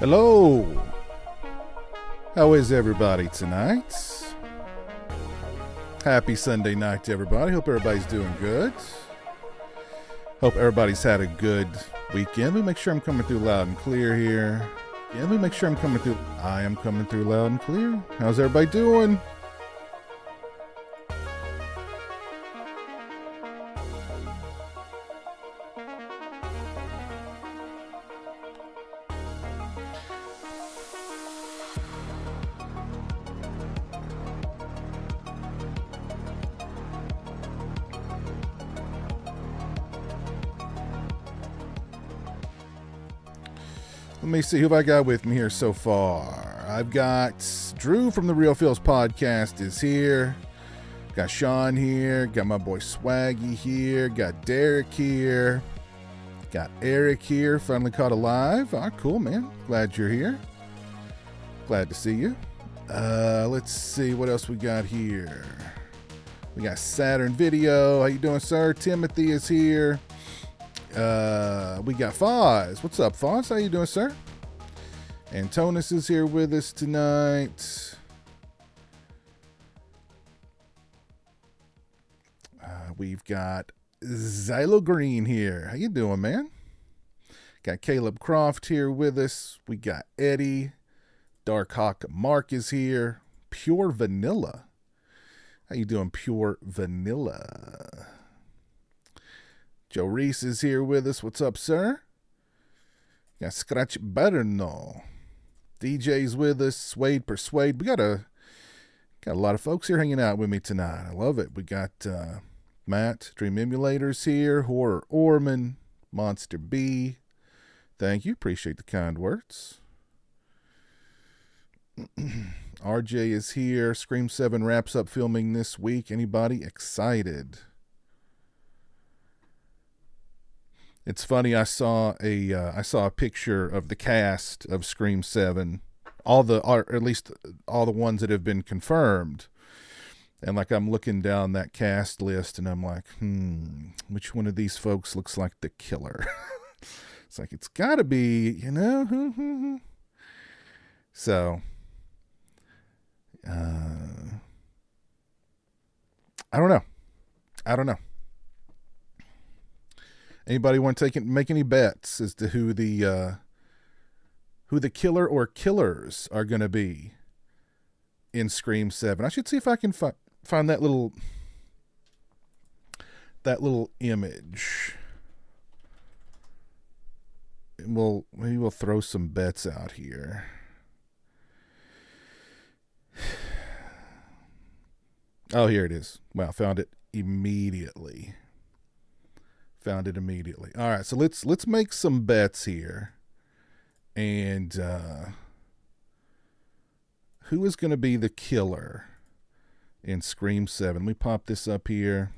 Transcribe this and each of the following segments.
Hello. How is everybody tonight? Happy Sunday night to everybody. Hope everybody's doing good. Hope everybody's had a good weekend. Let me make sure I'm coming through loud and clear here. Yeah, let me make sure I'm coming through. I am coming through loud and clear. How's everybody doing? Let me see who I got with me here so far. I've got Drew from the Real Feels podcast is here. Got Sean here. Got my boy Swaggy here. Got Derek here. Got Eric here. Finally caught alive. Oh, cool, man. Glad you're here. Glad to see you. Let's see what else we got here. We got Saturn Video. How you doing, sir? Timothy is here. We got Foz. What's up, Foz? How you doing, sir? Antonis is here with us tonight. We've got Xylo Green here. How you doing, man? Got Caleb Croft here with us. We got Eddie. Dark Hawk Mark is here. Pure Vanilla. How you doing, Pure Vanilla? Joe Reese is here with us. What's up, sir? Got Scratch Berno. DJ's with us. Swade Persuade. We got a lot of folks here hanging out with me tonight. I love it. We got Matt, Dream Emulators here. Horror Orman. Monster B. Thank you. Appreciate the kind words. RJ is here. Scream 7 wraps up filming this week. Anybody excited? It's funny. I saw a picture of the cast of Scream 7, or at least all the ones that have been confirmed, and like I'm looking down that cast list, and I'm like, which one of these folks looks like the killer? It's like it's got to be, So, I don't know. Anybody want to make any bets as to who the killer or killers are going to be in Scream 7? I should see if I can find that little image. Maybe we'll throw some bets out here. Oh, here it is. Wow, found it immediately. All right, so let's make some bets here. And who is going to be the killer in Scream 7? Let me pop this up here.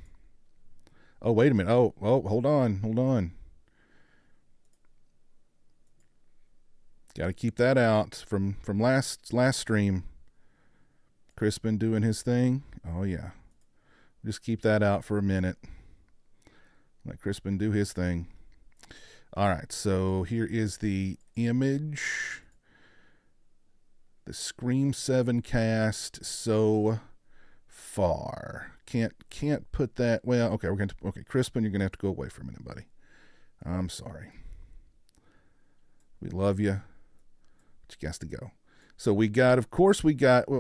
Oh, wait a minute. Oh, hold on. Got to keep that out from last stream. Crispin doing his thing. Oh yeah. Just keep that out for a minute. Let Crispin do his thing. All right, so here is the image. The Scream 7 cast so far. Can't put that. Well, okay, okay, Crispin, you're gonna have to go away for a minute, buddy. I'm sorry. We love you, but you got to go. So we got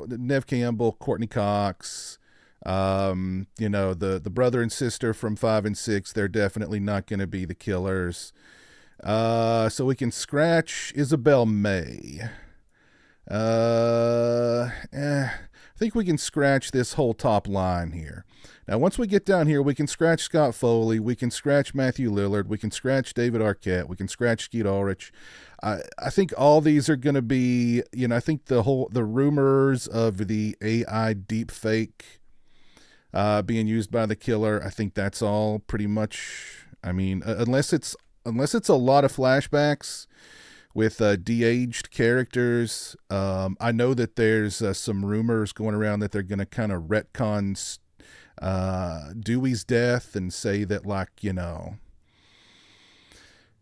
Nev Campbell, Courtney Cox. The brother and sister from 5 and 6, they're definitely not going to be the killers. So we can scratch Isabel May. I think we can scratch this whole top line here. Now, once we get down here, we can scratch Scott Foley, we can scratch Matthew Lillard, we can scratch David Arquette, we can scratch Skeet Ulrich. I think all these are going to be, I think the rumors of the AI deepfake being used by the killer, I think that's all pretty much. I mean, unless it's a lot of flashbacks with de-aged characters. I know that there's some rumors going around that they're going to kind of retcon Dewey's death and say that,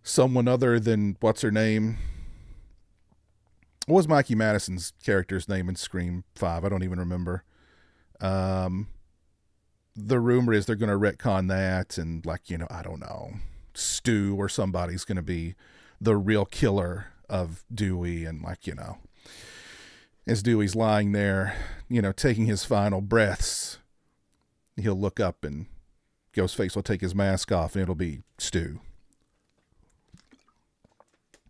someone other than what's her name What was Mikey Madison's character's name in Scream 5? I don't even remember. The rumor is they're going to retcon that, and I don't know, Stu or somebody's going to be the real killer of Dewey, and as Dewey's lying there, taking his final breaths, he'll look up and Ghostface will take his mask off and it'll be Stu.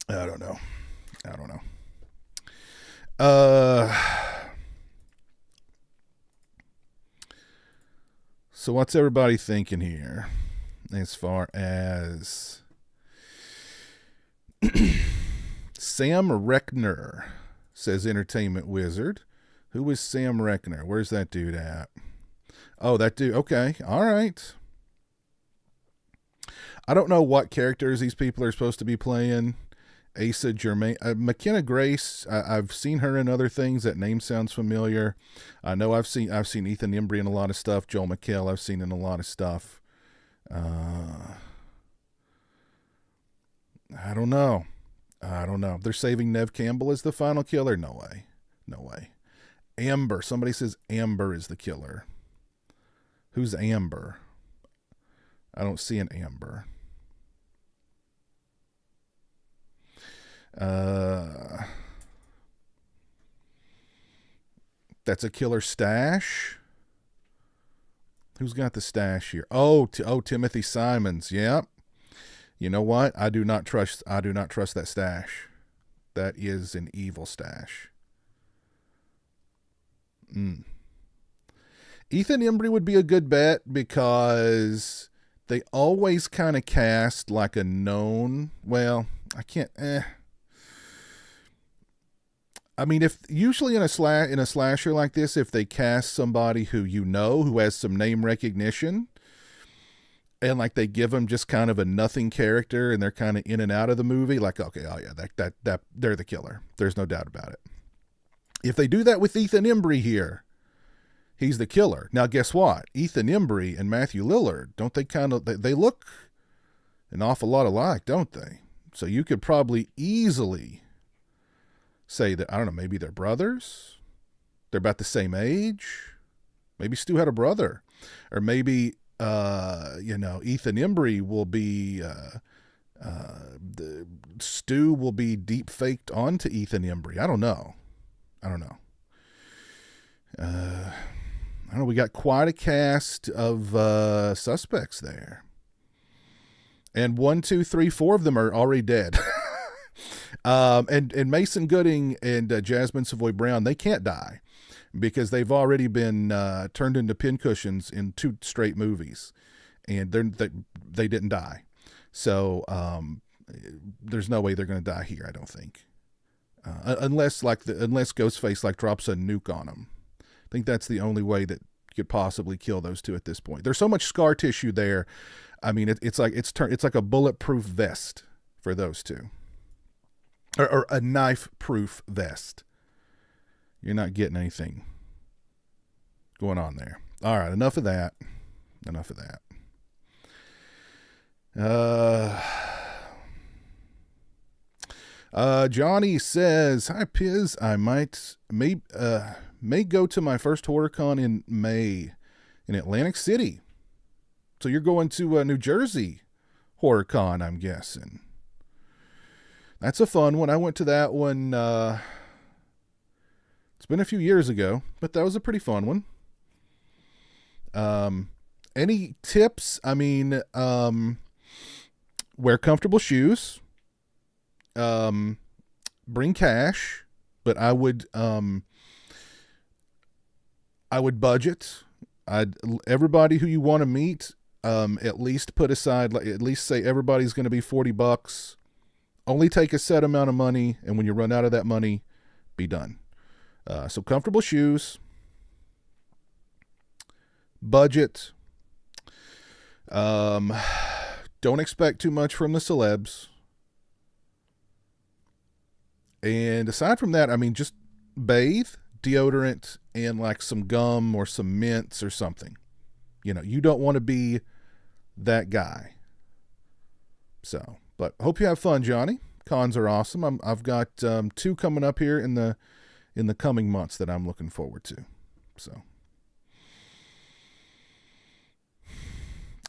I don't know. So what's everybody thinking here as far as Sam Reckner, says Entertainment Wizard. Who is Sam Reckner? Where's that dude at? Oh, that dude. Okay. All right. I don't know what characters these people are supposed to be playing. Asa Germain, McKenna Grace. I've seen her in other things. That name sounds familiar. I know I've seen Ethan Embry in a lot of stuff. Joel McHale I've seen in a lot of stuff. I don't know. They're saving Nev Campbell as the final killer? No way. Amber. Somebody says Amber is the killer. Who's Amber? I don't see an Amber. That's a killer stash. Who's got the stash here? Oh, Timothy Simons. Yep. You know what? I do not trust that stash. That is an evil stash. Ethan Embry would be a good bet because they always kind of cast like a known. Well, I can't. I mean, if usually in a slasher like this, if they cast somebody who who has some name recognition, and they give them just kind of a nothing character, and they're kind of in and out of the movie, okay, oh yeah, that they're the killer. There's no doubt about it. If they do that with Ethan Embry here, he's the killer. Now, guess what? Ethan Embry and Matthew Lillard, don't they they look an awful lot alike, don't they? So you could probably easily say that, I don't know, maybe they're brothers. They're about the same age. Maybe Stu had a brother. Or maybe, Ethan Embry will be, Stu will be deep faked onto Ethan Embry. I don't know. We got quite a cast of suspects there. And 1, 2, 3, 4 of them are already dead. And Mason Gooding and Jasmine Savoy Brown, they can't die because they've already been turned into pincushions in 2 straight movies, and they didn't die. So there's no way they're going to die here, I don't think, unless Ghostface drops a nuke on them. I think that's the only way that you could possibly kill those 2 at this point. There's so much scar tissue there. I mean, it's like a bulletproof vest for those 2. Or a knife-proof vest. You're not getting anything going on there. All right, enough of that. Johnny says, "Hi, Piz. I may go to my first HorrorCon in May in Atlantic City. So you're going to New Jersey HorrorCon, I'm guessing." That's a fun one. I went to that one. It's been a few years ago, but that was a pretty fun one. Any tips? I mean, wear comfortable shoes. Bring cash, but I would budget. Everybody who you want to meet, at least put aside, at least say everybody's going to be $40. Only take a set amount of money, and when you run out of that money, be done. So comfortable shoes, budget. Don't expect too much from the celebs. And aside from that, I mean, just bathe, deodorant, and some gum or some mints or something. You don't want to be that guy. So, but hope you have fun, Johnny. Cons are awesome. I've got 2 coming up here in the coming months that I'm looking forward to. So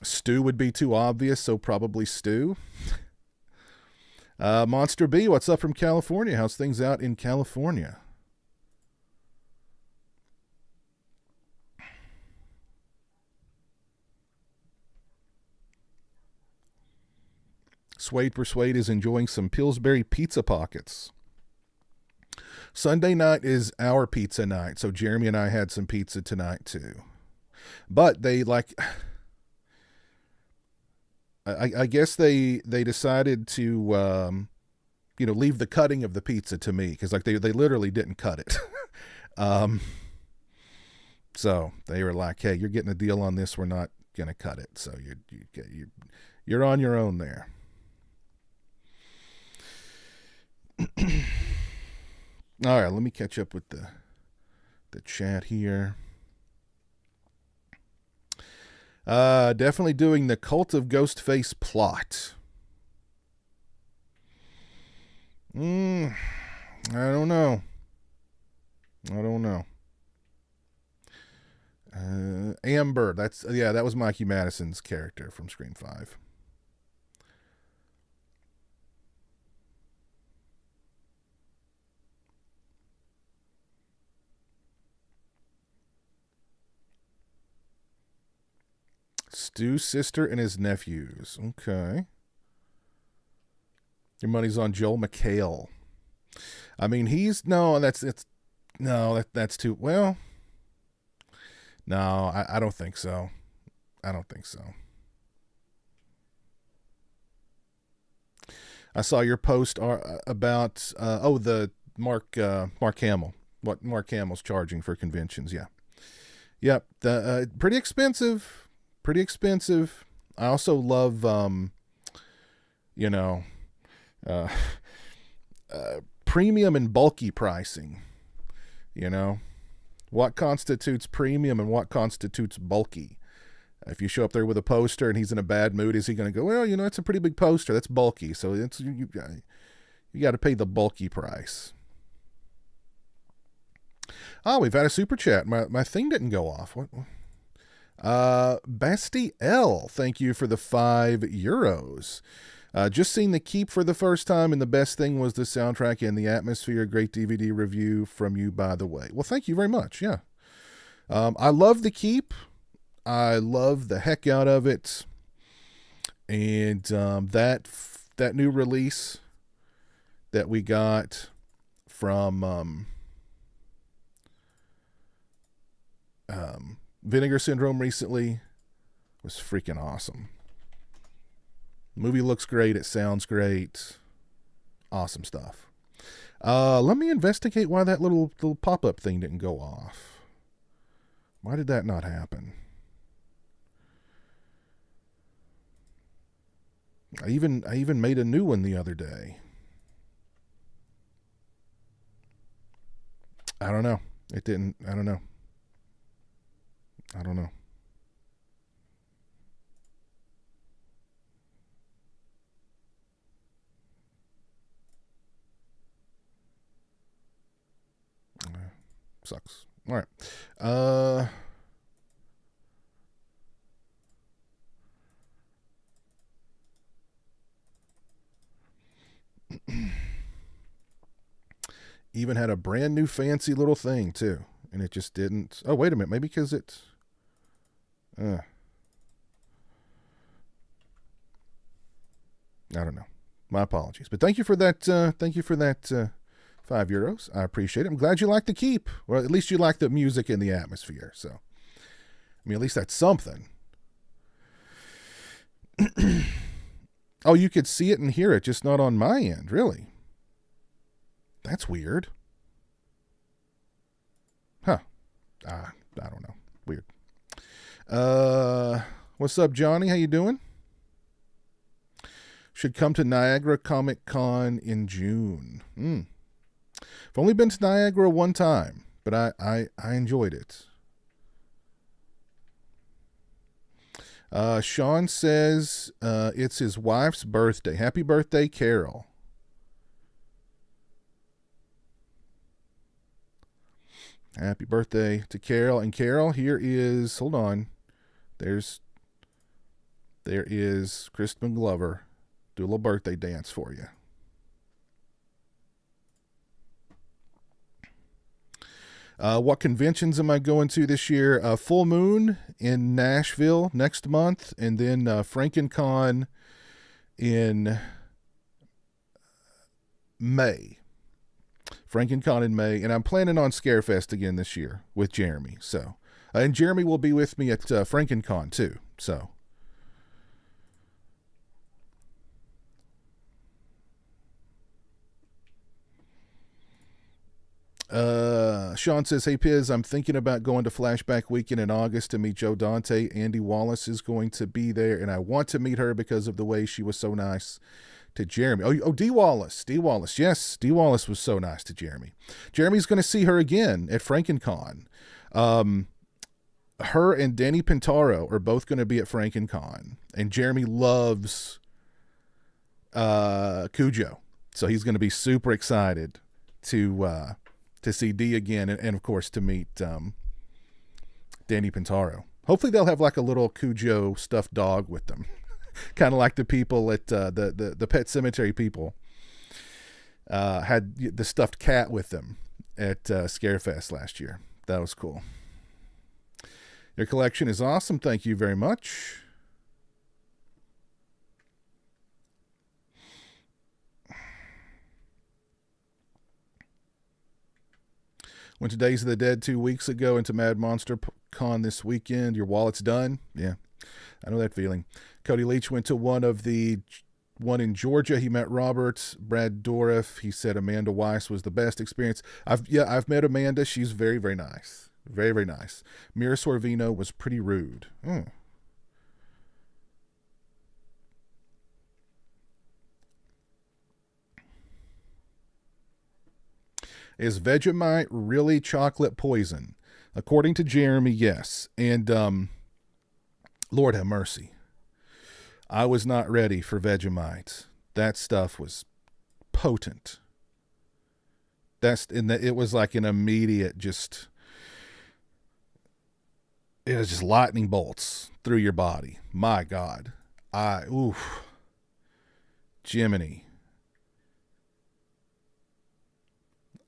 Stew would be too obvious, so probably Stew. Monster B, what's up from California? How's things out in California? Suede Persuade is enjoying some Pillsbury pizza pockets. Sunday night is our pizza night, so Jeremy and I had some pizza tonight too. But they I guess they decided to leave the cutting of the pizza to me, because they literally didn't cut it. So they were like, "Hey, you're getting a deal on this. We're not gonna cut it. So you're on your own there." All right, let me catch up with the chat here. Definitely doing the Cult of Ghostface plot. I don't know. Amber, that was Mikey Madison's character from Scream 5. Stu's sister and his nephews. Okay. Your money's on Joel McHale. I mean, that's too, well, no, I don't think so. I saw your post about the Mark Hamill. What Mark Hamill's charging for conventions. Yeah. Yep. The pretty expensive. I also love premium and bulky pricing. What constitutes premium and what constitutes bulky? If you show up there with a poster and he's in a bad mood, is he going to go, well, it's a pretty big poster, that's bulky, so you got to pay the bulky price. Oh, we've had a super chat. My thing didn't go off. What? Basti L, thank you for the €5. Just seen The Keep for the first time, and the best thing was the soundtrack and the atmosphere. Great DVD review from you, by the way. Well, thank you very much. Yeah. I love The Keep. I love the heck out of it. And that new release that we got from Vinegar Syndrome recently was freaking awesome. The movie looks great. It sounds great. Awesome stuff. Let me investigate why that little pop-up thing didn't go off. Why did that not happen? I even made a new one the other day. I don't know. It didn't. I don't know. Sucks. All right. Even had a brand new fancy little thing too, and it just didn't. Oh, wait a minute. Maybe because it's. I don't know. My apologies, but thank you for that. €5. I appreciate it. I'm glad you like The Keep. Well, at least you like the music and the atmosphere. So, I mean, at least that's something. Oh, you could see it and hear it, just not on my end. Really? That's weird. Huh. I don't know. Weird. What's up, Johnny? How you doing? Should come to Niagara Comic Con in June. I've only been to Niagara one time, but I enjoyed it. Sean says it's his wife's birthday. Happy birthday, Carol. Happy birthday to Carol. And Carol, here is, hold on. There is Crispin Glover. Do a little birthday dance for you. What conventions am I going to this year? Full Moon in Nashville next month, and then FrankenCon in May. FrankenCon in May, and I'm planning on Scarefest again this year with Jeremy. So, and Jeremy will be with me at FrankenCon too. So. Sean says, hey Piz, I'm thinking about going to Flashback Weekend in August to meet Joe Dante. Andy Wallace is going to be there, and I want to meet her because of the way she was so nice to Jeremy. Oh, D Wallace. Yes, D Wallace was so nice to Jeremy. Jeremy's going to see her again at FrankenCon. Her and Danny Pintaro are both going to be at FrankenCon, and Jeremy loves Cujo, so he's going to be super excited to see D again, and of course to meet Danny Pintaro. Hopefully they'll have like a little Cujo stuffed dog with them, kind of like the people at the Pet Cemetery people had the stuffed cat with them at Scarefest last year. That was cool. Your collection is awesome. Thank you very much. Went to Days of the Dead 2 weeks ago, into Mad Monster Con this weekend. Your wallet's done? Yeah, I know that feeling. Cody Leach went to one in Georgia. He met Robert, Brad Dourif. He said Amanda Weiss was the best experience. I've met Amanda. She's very, very nice. Very, very nice. Mira Sorvino was pretty rude. Is Vegemite really chocolate poison? According to Jeremy, yes. And Lord have mercy. I was not ready for Vegemite. That stuff was potent. It was like an immediate it was just lightning bolts through your body. My God. Jiminy.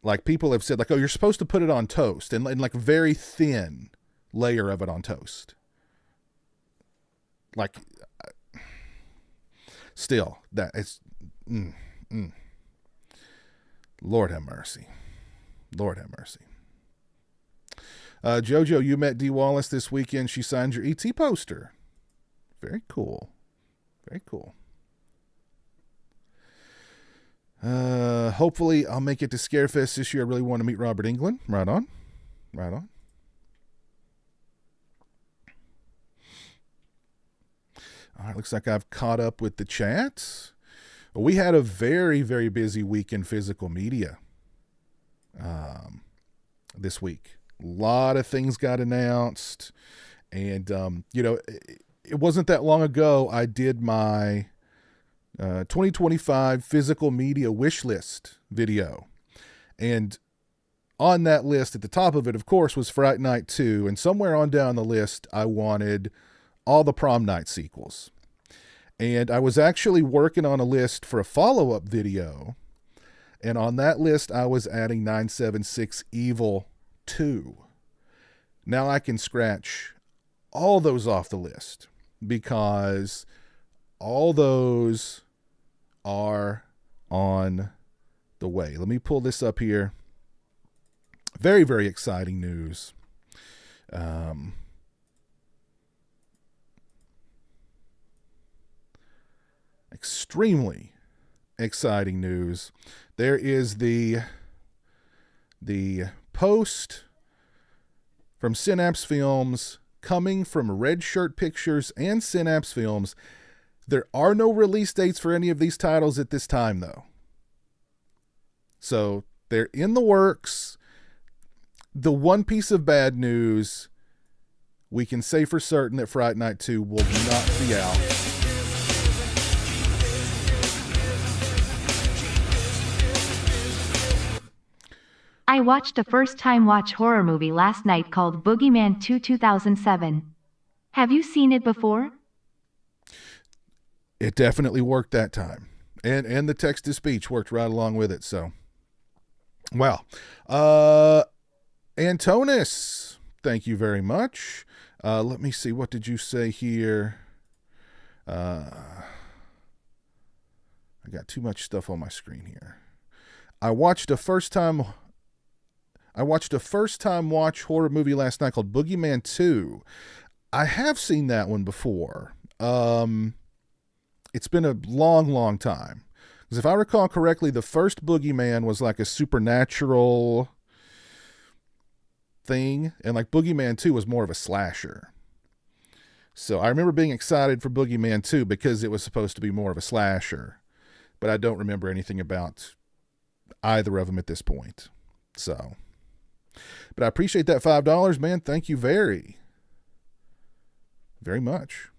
Like people have said, like, oh, you're supposed to put it on toast and like very thin layer of it on toast. Like, still, that it's, Lord have mercy. Lord have mercy. Jojo, you met Dee Wallace this weekend. She signed your ET poster. Very cool. Very cool. Hopefully I'll make it to Scarefest this year. I really want to meet Robert Englund. Right on. Right on. All right, looks like I've caught up with the chats. We had a very, very busy week in physical media this week. A lot of things got announced. And, it wasn't that long ago I did my 2025 physical media wish list video. And on that list, at the top of it, of course, was Fright Night 2. And somewhere on down the list, I wanted all the Prom Night sequels. And I was actually working on a list for a follow-up video. And on that list, I was adding 976 Evil 2. Now I can scratch all those off the list because all those are on the way. Let me pull this up here. Very, very exciting news. Extremely exciting news. There is the post from Synapse Films coming from Red Shirt Pictures and Synapse Films. There are no release dates for any of these titles at this time, though. So they're in the works. The one piece of bad news, we can say for certain that Fright Night 2 will not be out. I watched a first-time watch horror movie last night called Boogeyman 2 2007. Have you seen it before? It definitely worked that time. And the text-to-speech worked right along with it, so. Wow. Antonis, thank you very much. Let me see, what did you say here? I got too much stuff on my screen here. I watched a first time watch horror movie last night called Boogeyman 2. I have seen that one before. It's been a long time. Because if I recall correctly, the first Boogeyman was like a supernatural thing, and like Boogeyman 2 was more of a slasher. So I remember being excited for Boogeyman 2 because it was supposed to be more of a slasher. But I don't remember anything about either of them at this point. So, but I appreciate that $5, man. Thank you very much.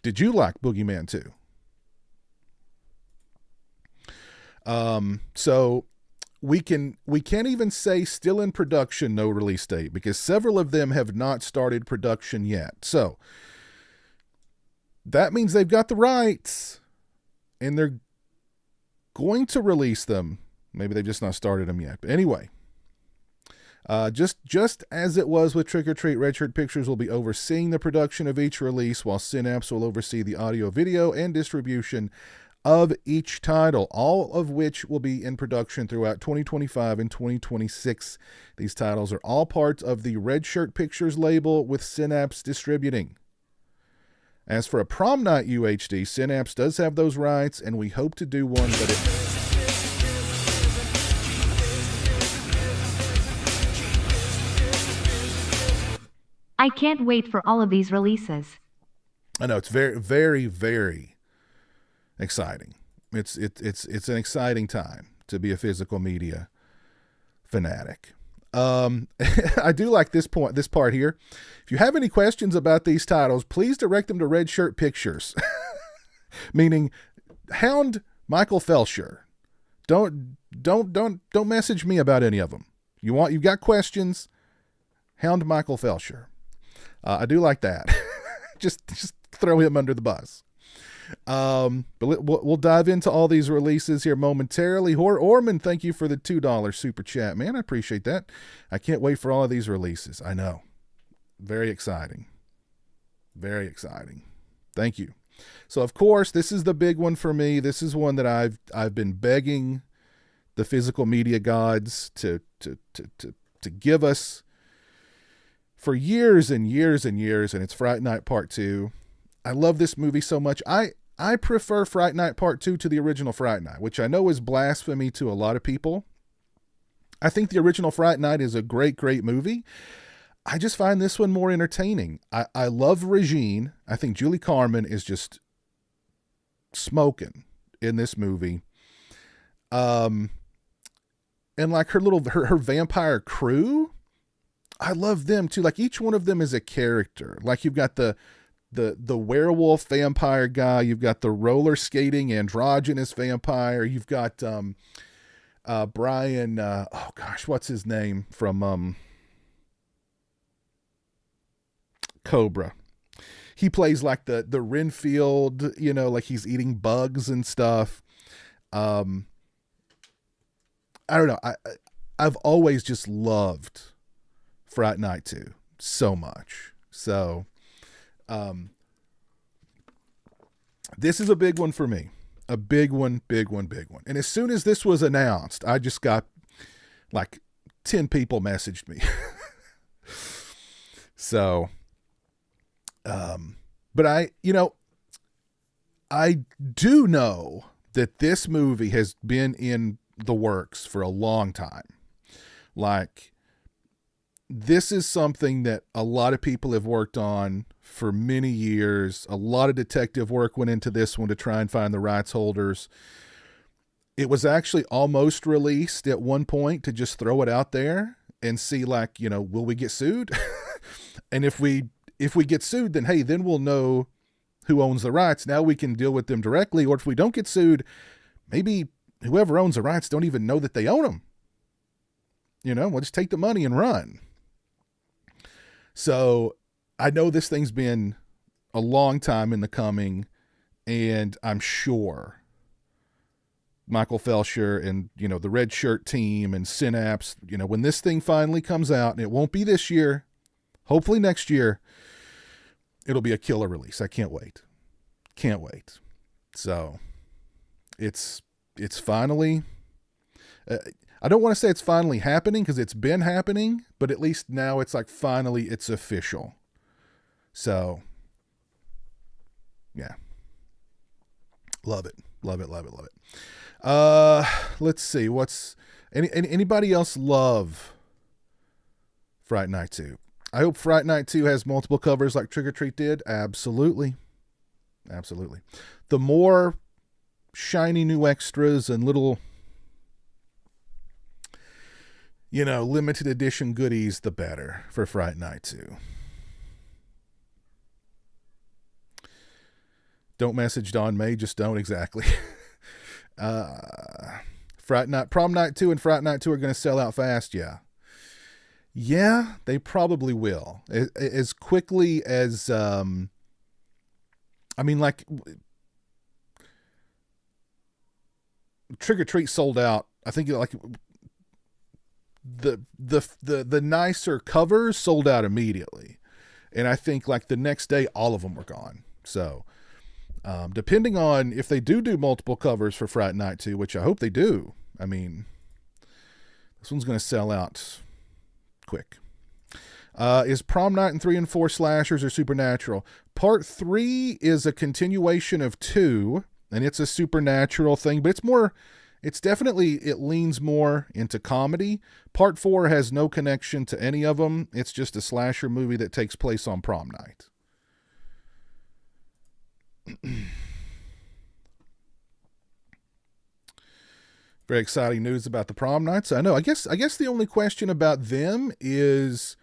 Did you like Boogeyman 2? So we can't even say still in production, no release date, because several of them have not started production yet. So that means they've got the rights and they're going to release them. Maybe they've just not started them yet. But anyway, just as it was with Trick or Treat, Red Shirt Pictures will be overseeing the production of each release, while sNs will oversee the audio, video, and distribution of each title, all of which will be in production throughout 2025 and 2026. These titles are all parts of the Red Shirt Pictures label, with Synapse distributing. As for a Prom Night UHD, Synapse does have those rights, and we hope to do one, but I can't wait for all of these releases. I know it's very exciting. It's an exciting time to be a physical media fanatic. I do like this part here. If you have any questions about these titles, please direct them to Red Shirt Pictures. Meaning, hound Michael Felsher. Don't message me about any of them. You've got questions, hound Michael Felsher. I do like that. just throw him under the bus. But we'll dive into all these releases here momentarily. Orman, thank you for the $2 super chat, man. I appreciate that. I can't wait for all of these releases. I know. Very exciting. Very exciting. Thank you. So of course, this is the big one for me. This is one that I've been begging the physical media gods to give us for years and years and years, and it's Fright Night Part 2. I love this movie so much. I prefer Fright Night Part 2 to the original Fright Night, which I know is blasphemy to a lot of people. I think the original Fright Night is a great movie. I just find this one more entertaining. I love Regine. I think Julie Carmen is just smoking in this movie. And like her vampire crew, I love them too. Like each one of them is a character. Like you've got the werewolf vampire guy, you've got the roller skating androgynous vampire, you've got Brian oh gosh, what's his name from Cobra. He plays like the Renfield, like he's eating bugs and stuff. I don't know. I've always just loved Fright Night 2 so much. So this is a big one for me. A big one. And as soon as this was announced, I just got like 10 people messaged me. So, but I do know that this movie has been in the works for a long time. Like, this is something that a lot of people have worked on for many years. A lot of detective work went into this one to try and find the rights holders. It was actually almost released at one point to just throw it out there and see, like, will we get sued? And if we get sued, then hey, then we'll know who owns the rights. Now we can deal with them directly. Or if we don't get sued, maybe whoever owns the rights don't even know that they own them. We'll just take the money and run. So I know this thing's been a long time in the coming, and I'm sure Michael Felsher and, the Red Shirt team and Synapse, when this thing finally comes out, and it won't be this year, hopefully next year, it'll be a killer release. I can't wait. Can't wait. So it's finally, I don't want to say it's finally happening because it's been happening, but at least now it's like finally it's official. So yeah. Love it. Love it. Love it. Love it. Let's see. Anybody else love Fright Night 2? I hope Fright Night 2 has multiple covers like Trick or Treat did. Absolutely. Absolutely. The more shiny new extras and little, limited edition goodies, the better for Fright Night 2. Don't message Dawn May, just don't. Exactly. Prom Night 2 and Fright Night 2 are going to sell out fast. Yeah. Yeah, they probably will. As quickly as, like Trick or Treat sold out. I think like the nicer covers sold out immediately. And I think like the next day, all of them were gone. So, depending on if they do multiple covers for Fright Night 2, which I hope they do. This one's going to sell out quick. Is Prom Night and 3 and 4 slashers or supernatural? Part 3 is a continuation of 2, and it's a supernatural thing, but it leans more into comedy. Part 4 has no connection to any of them. It's just a slasher movie that takes place on prom night. Very exciting news about the prom nights. I know. I guess the only question about them is,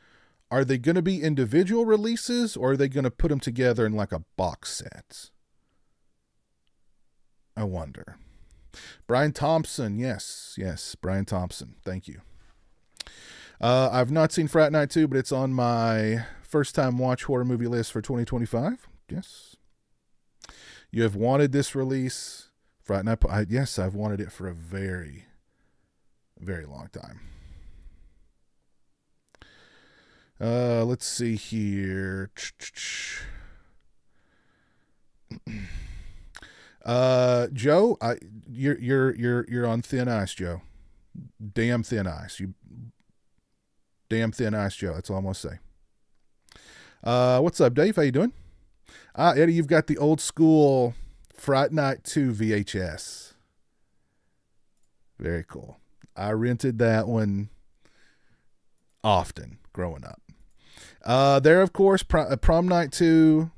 are they going to be individual releases, or are they going to put them together in like a box set? I wonder. Brian Thompson. Yes, Brian Thompson. Thank you. I've not seen Fright Night 2, but it's on my first time watch horror movie list for 2025. Yes. You have wanted this release, Fright Night. Yes, I've wanted it for a very, very long time. Let's see here. Joe, you're on thin ice, Joe. Damn thin ice. Damn thin ice, Joe. That's all I'm gonna say. What's up, Dave? How you doing? Eddie, you've got the old school Fright Night 2 VHS. Very cool. I rented that one often growing up. There, of course, Prom Night 2.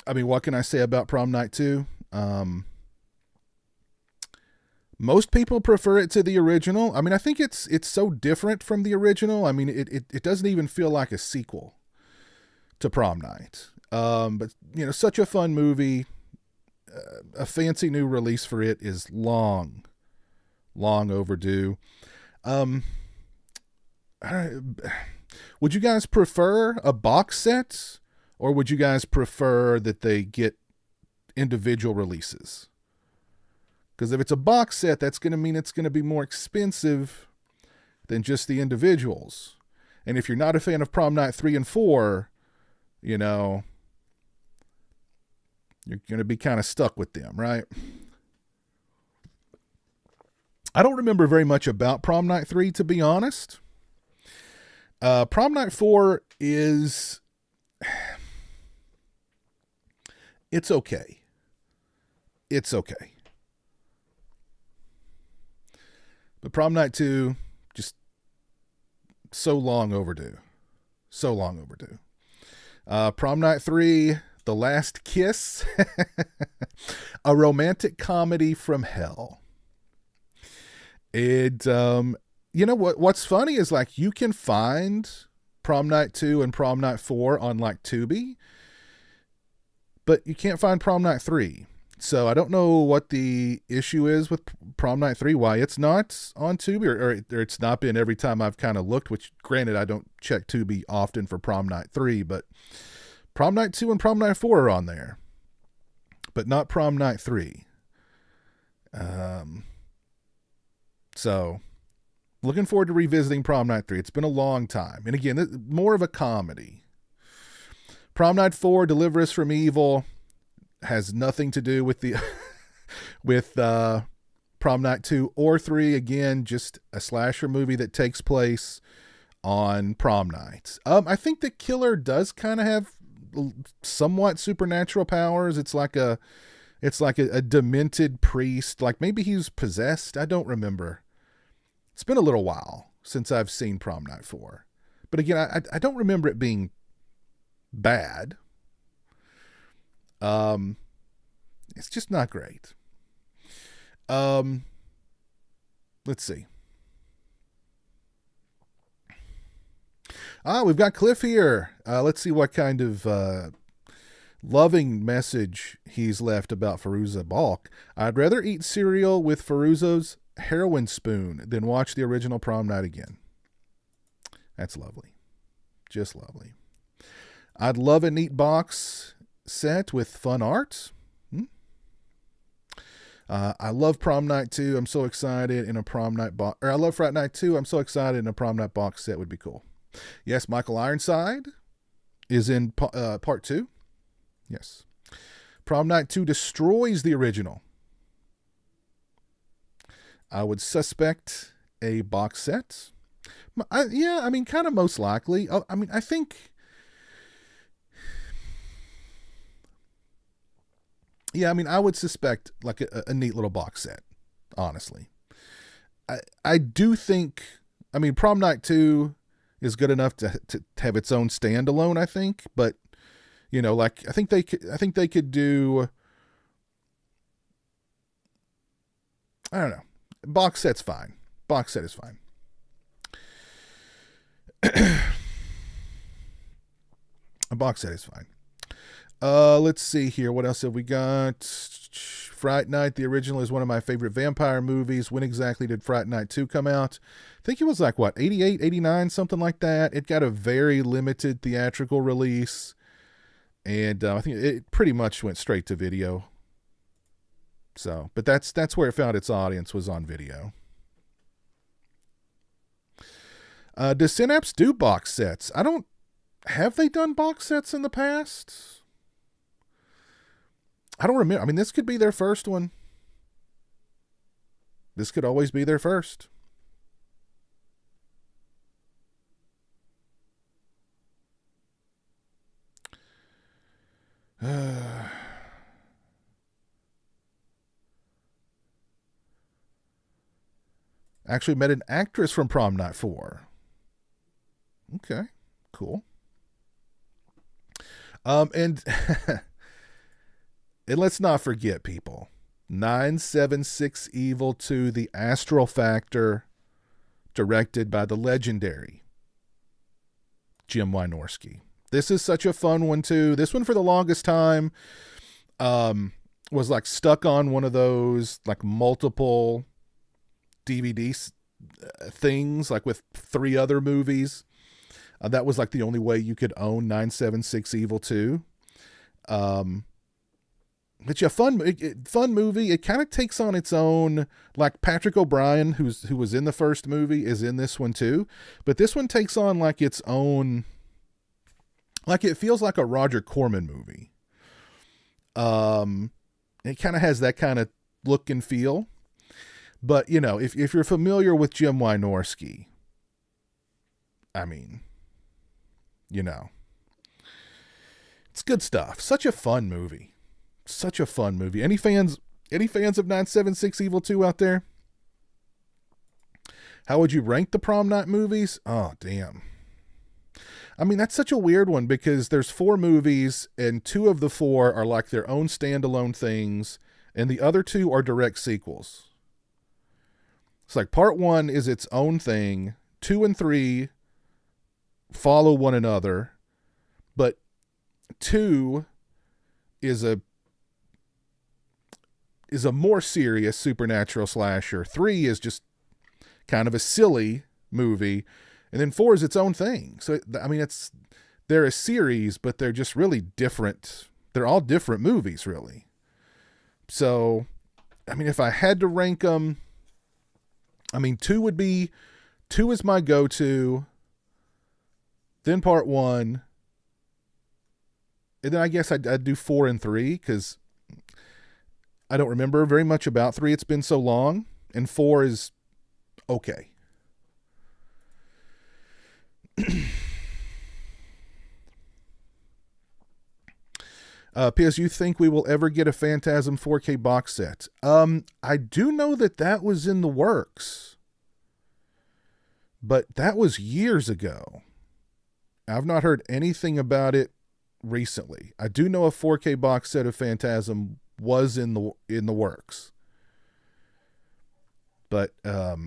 What can I say about Prom Night 2? Most people prefer it to the original. I think it's so different from the original. It doesn't even feel like a sequel to Prom Night. But such a fun movie. A fancy new release for it is long overdue. Would you guys prefer a box set, or would you guys prefer that they get individual releases? Because if it's a box set, that's going to mean it's going to be more expensive than just the individuals. And if you're not a fan of Prom Night 3 and 4, you're going to be kind of stuck with them, right? I don't remember very much about Prom Night 3, to be honest. Prom Night 4 is... It's okay. It's okay. But Prom Night 2, just so long overdue. So long overdue. Prom Night 3, The Last Kiss. A romantic comedy from hell. What's funny is like you can find Prom Night 2 and Prom Night 4 on like Tubi, but you can't find Prom Night 3. So I don't know what the issue is with Prom Night 3, why it's not on Tubi, or it's not been every time I've kind of looked, which granted, I don't check Tubi often for Prom Night 3, but Prom Night 2 and Prom Night 4 are on there, but not Prom Night 3. So looking forward to revisiting Prom Night 3. It's been a long time. And again, more of a comedy. Prom Night 4, Deliver Us from Evil, has nothing to do with the with Prom Night 2 or 3. Again, just a slasher movie that takes place on prom night. I think the killer does kind of have somewhat supernatural powers. It's like a demented priest. Like maybe he's possessed. I don't remember. It's been a little while since I've seen Prom Night 4. But again, I don't remember it being bad. It's just not great. Let's see. We've got Cliff here. Let's see what kind of loving message he's left about Fairuza Balk. I'd rather eat cereal with Fairuza's heroin spoon than watch the original Prom Night again. That's lovely. Just lovely. I'd love a neat box set with fun art. I love Prom Night 2. I'm so excited in a Prom Night box. Or I love Fright Night 2. I'm so excited in a Prom Night box set would be cool. Yes, Michael Ironside is in part 2. Yes. Prom Night 2 destroys the original. I would suspect a box set. Kind of most likely. I think... Yeah, I would suspect like a neat little box set, honestly. I do think, Prom Night 2 is good enough to have its own standalone, I think, but I think they could do, I don't know. Box set's fine. Box set is fine. A box set is fine. Let's see here. What else have we got? Fright Night, the original, is one of my favorite vampire movies. When exactly did Fright Night 2 come out? I think it was 88, 89, something like that. It got a very limited theatrical release. And I think it pretty much went straight to video. So, but that's where it found its audience, was on video. Does Synapse do box sets? Have they done box sets in the past? I don't remember. This could be their first one. This could always be their first. Actually met an actress from Prom Night 4. Okay, cool. And and let's not forget, people, 976 Evil 2, The Astral Factor, directed by the legendary Jim Wynorski. This is such a fun one too. This one, for the longest time, was stuck on one of those multiple DVD things, with 3 other movies. That was the only way you could own 976 Evil 2. It's a fun movie. It kind of takes on its own, Patrick O'Brien, who was in the first movie, is in this one too. But this one takes on its own, it feels like a Roger Corman movie. It kind of has that kind of look and feel. But, if you're familiar with Jim Wynorski, it's good stuff. Such a fun movie. Such a fun movie. Any fans of 976 Evil 2 out there? How would you rank the Prom Night movies? Oh, damn. That's such a weird one, because there's 4 movies and 2 of the 4 are their own standalone things, and the other 2 are direct sequels. It's part 1 is its own thing. 2 and 3 follow one another, but 2 is is a more serious supernatural slasher. 3 is just kind of a silly movie. And then 4 is its own thing. So, I mean, they're a series, but they're just really different. They're all different movies, really. So, I mean, if I had to rank them, I mean, 2 is my go-to, then part 1, and then I guess I'd do 4 and 3, because I don't remember very much about 3. It's been so long, and 4 is okay. P.S. You think we will ever get a Phantasm 4K box set? I do know that was in the works, but that was years ago. I've not heard anything about it recently. I do know a 4K box set of Phantasm was in the works, but that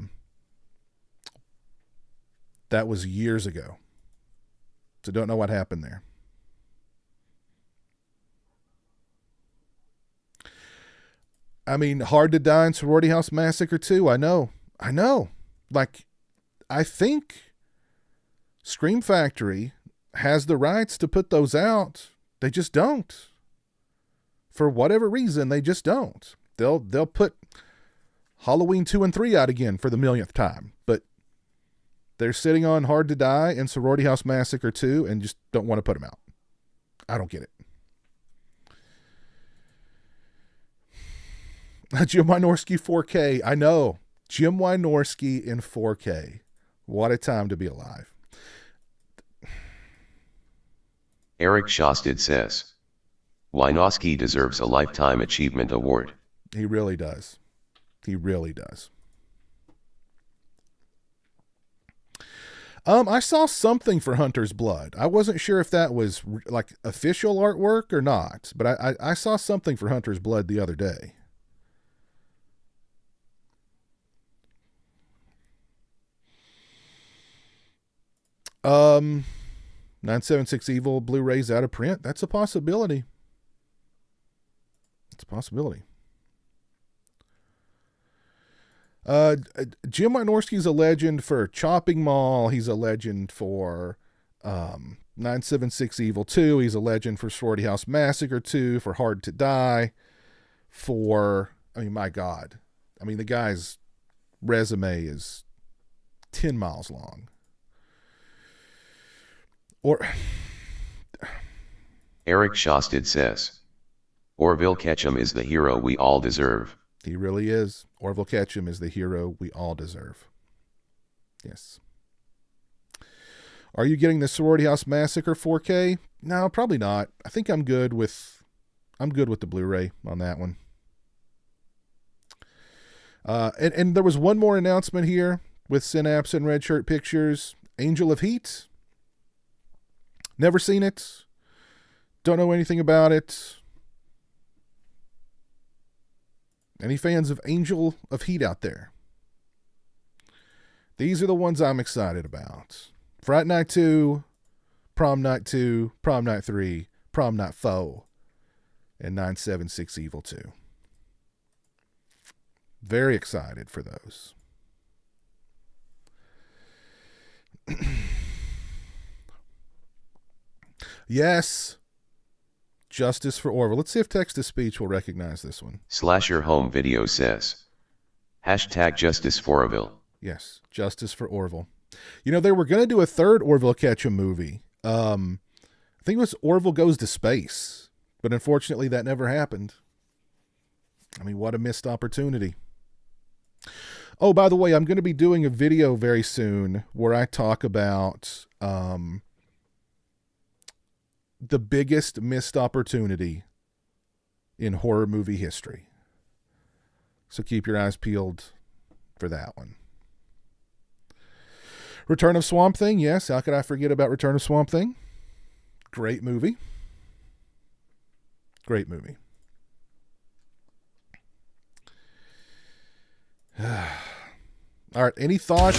was years ago. So don't know what happened there. I mean, Hard to Die in Sorority House Massacre 2. I know. Like, I think Scream Factory has the rights to put those out. They just don't. For whatever reason, they just don't. They'll put Halloween 2 and 3 out again for the millionth time. But they're sitting on Hard to Die and Sorority House Massacre 2 and just don't want to put them out. I don't get it. Jim Wynorski 4K. I know. Jim Wynorski in 4K. What a time to be alive. Eric Shosted says, Wynorski deserves a Lifetime Achievement Award. He really does. He really does. I saw something for Hunter's Blood. I wasn't sure if that was like official artwork or not, but I saw something for Hunter's Blood the other day. Um, 976 Evil Blu-rays out of print. That's a possibility. It's a possibility. Jim Wynorski's a legend for Chopping Mall. He's a legend for 976 Evil 2. He's a legend for Sorority House Massacre 2, for Hard to Die, I mean, my God. I mean, the guy's resume is 10 miles long. Or Eric Shosted says, Orville Ketchum is the hero we all deserve. He really is. Orville Ketchum is the hero we all deserve. Yes. Are you getting the Sorority House Massacre 4K? No, probably not. I think I'm good with the Blu-ray on that one. And there was one more announcement here with Synapse and Red Shirt Pictures. Angel of Heat. Never seen it. Don't know anything about it. Any fans of Angel of Heat out there? These are the ones I'm excited about. Fright Night 2, Prom Night 2, Prom Night 3, Prom Night 4, and 976 Evil 2. Very excited for those. Yes. Justice for Orville. Let's see if text-to-speech will recognize this one. Slasher Home Video says, #Justice for Orville. Yes, Justice for Orville. You know, they were going to do a third Orville Ketchum movie. I think it was Orville Goes to Space, but unfortunately that never happened. I mean, what a missed opportunity. Oh, by the way, I'm going to be doing a video very soon where I talk about the biggest missed opportunity in horror movie history. So keep your eyes peeled for that one. Return of Swamp Thing. Yes, how could I forget about Return of Swamp Thing? Great movie. Great movie. All right, any thoughts?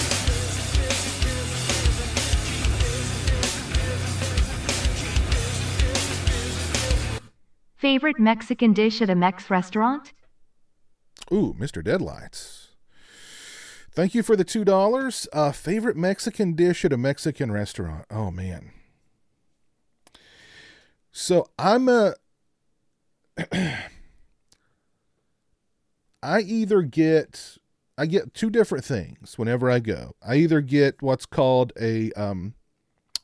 Favorite Mexican dish at a Mex restaurant? Ooh, Mr. Deadlights. Thank you for the $2. Favorite Mexican dish at a Mexican restaurant. Oh, man. So I get two different things whenever I go. I either get what's called a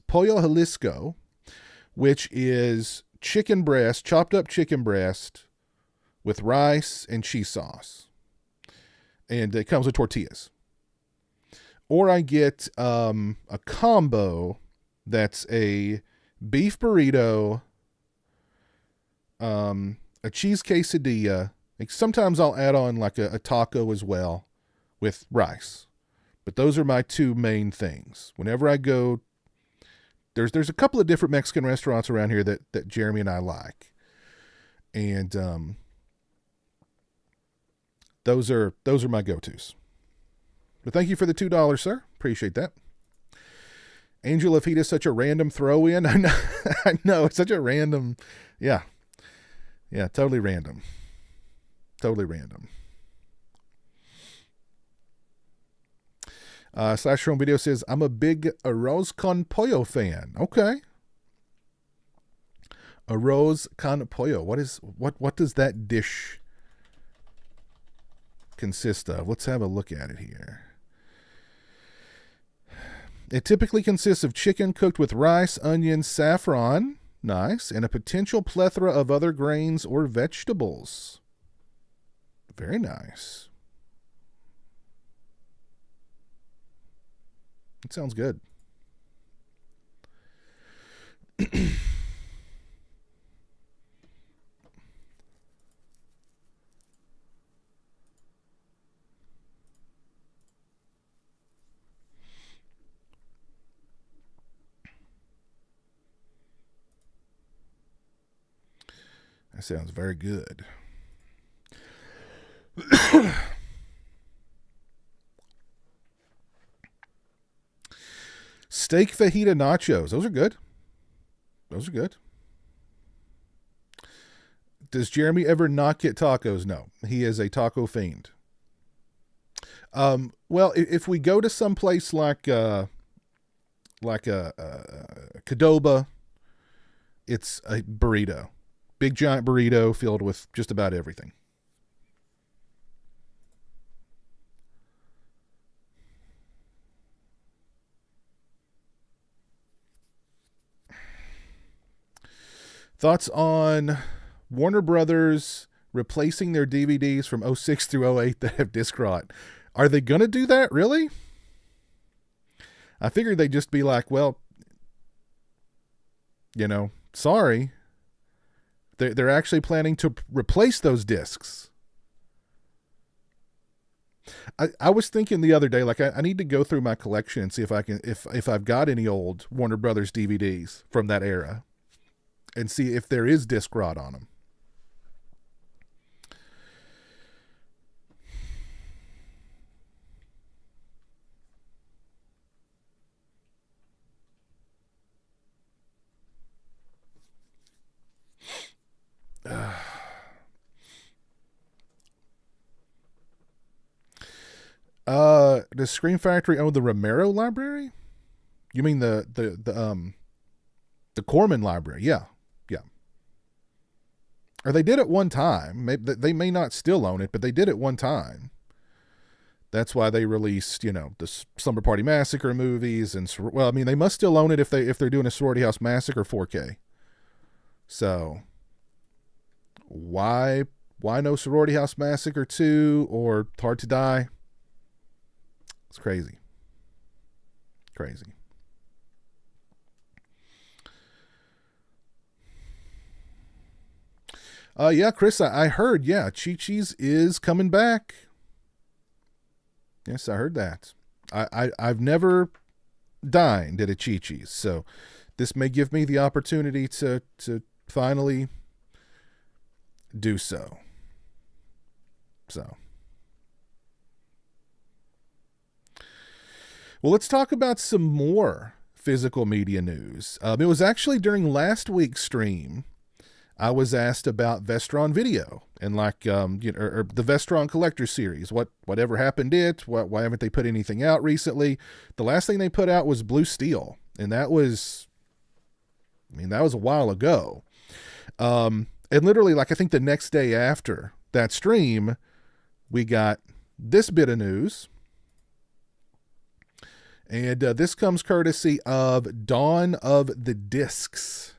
pollo Jalisco, which is chicken breast, chopped up chicken breast with rice and cheese sauce. And it comes with tortillas. Or I get a combo that's a beef burrito, a cheese quesadilla. Like sometimes I'll add on like a taco as well with rice. But those are my two main things. Whenever I go, there's a couple of different Mexican restaurants around here that Jeremy and I like. And those are my go-tos. But thank you for the $2, sir. Appreciate that. Angel of Fetus, such a random throw-in. I know. It's such a random. Yeah. Yeah, totally random. Totally random. Slash Home Video says, I'm a big arroz con pollo fan. Okay. Arroz con pollo. What does that dish consist of? Let's have a look at it here. It typically consists of chicken cooked with rice, onions, saffron, nice, and a potential plethora of other grains or vegetables. Very nice. It sounds good. That sounds very good. Steak fajita nachos. Those are good. Those are good. Does Jeremy ever not get tacos? No. He is a taco fiend. Well, if we go to some place like a Qdoba, it's a burrito. Big giant burrito filled with just about everything. Thoughts on Warner Brothers replacing their DVDs from 06 through 08 that have disc rot? Are they going to do that? Really? I figured they'd just be like, well, sorry. They're actually planning to replace those discs. I was thinking the other day, like I need to go through my collection and see if I can if I've got any old Warner Brothers DVDs from that era, and see if there is disc rot on them. Does Scream Factory own the Romero Library? You mean the Corman Library? Yeah. Or they did at one time. They may not still own it, but they did at one time. That's why they released, the Slumber Party Massacre movies, and they must still own it if they're doing a Sorority House Massacre 4K. So why no Sorority House Massacre 2 or Hard to Die? It's crazy. Crazy. Yeah, Chris, I heard, yeah, Chi-Chi's is coming back. Yes, I heard that. I've never dined at a Chi-Chi's, so this may give me the opportunity to finally do so. Well, let's talk about some more physical media news. It was actually during last week's stream, I was asked about Vestron Video And like or the Vestron Collector Series, whatever happened why haven't they put anything out recently? The last thing they put out was Blue Steel, and that was a while ago. And literally, like, I think the next day after that stream, we got this bit of news. And this comes courtesy of Dawn of the Discs.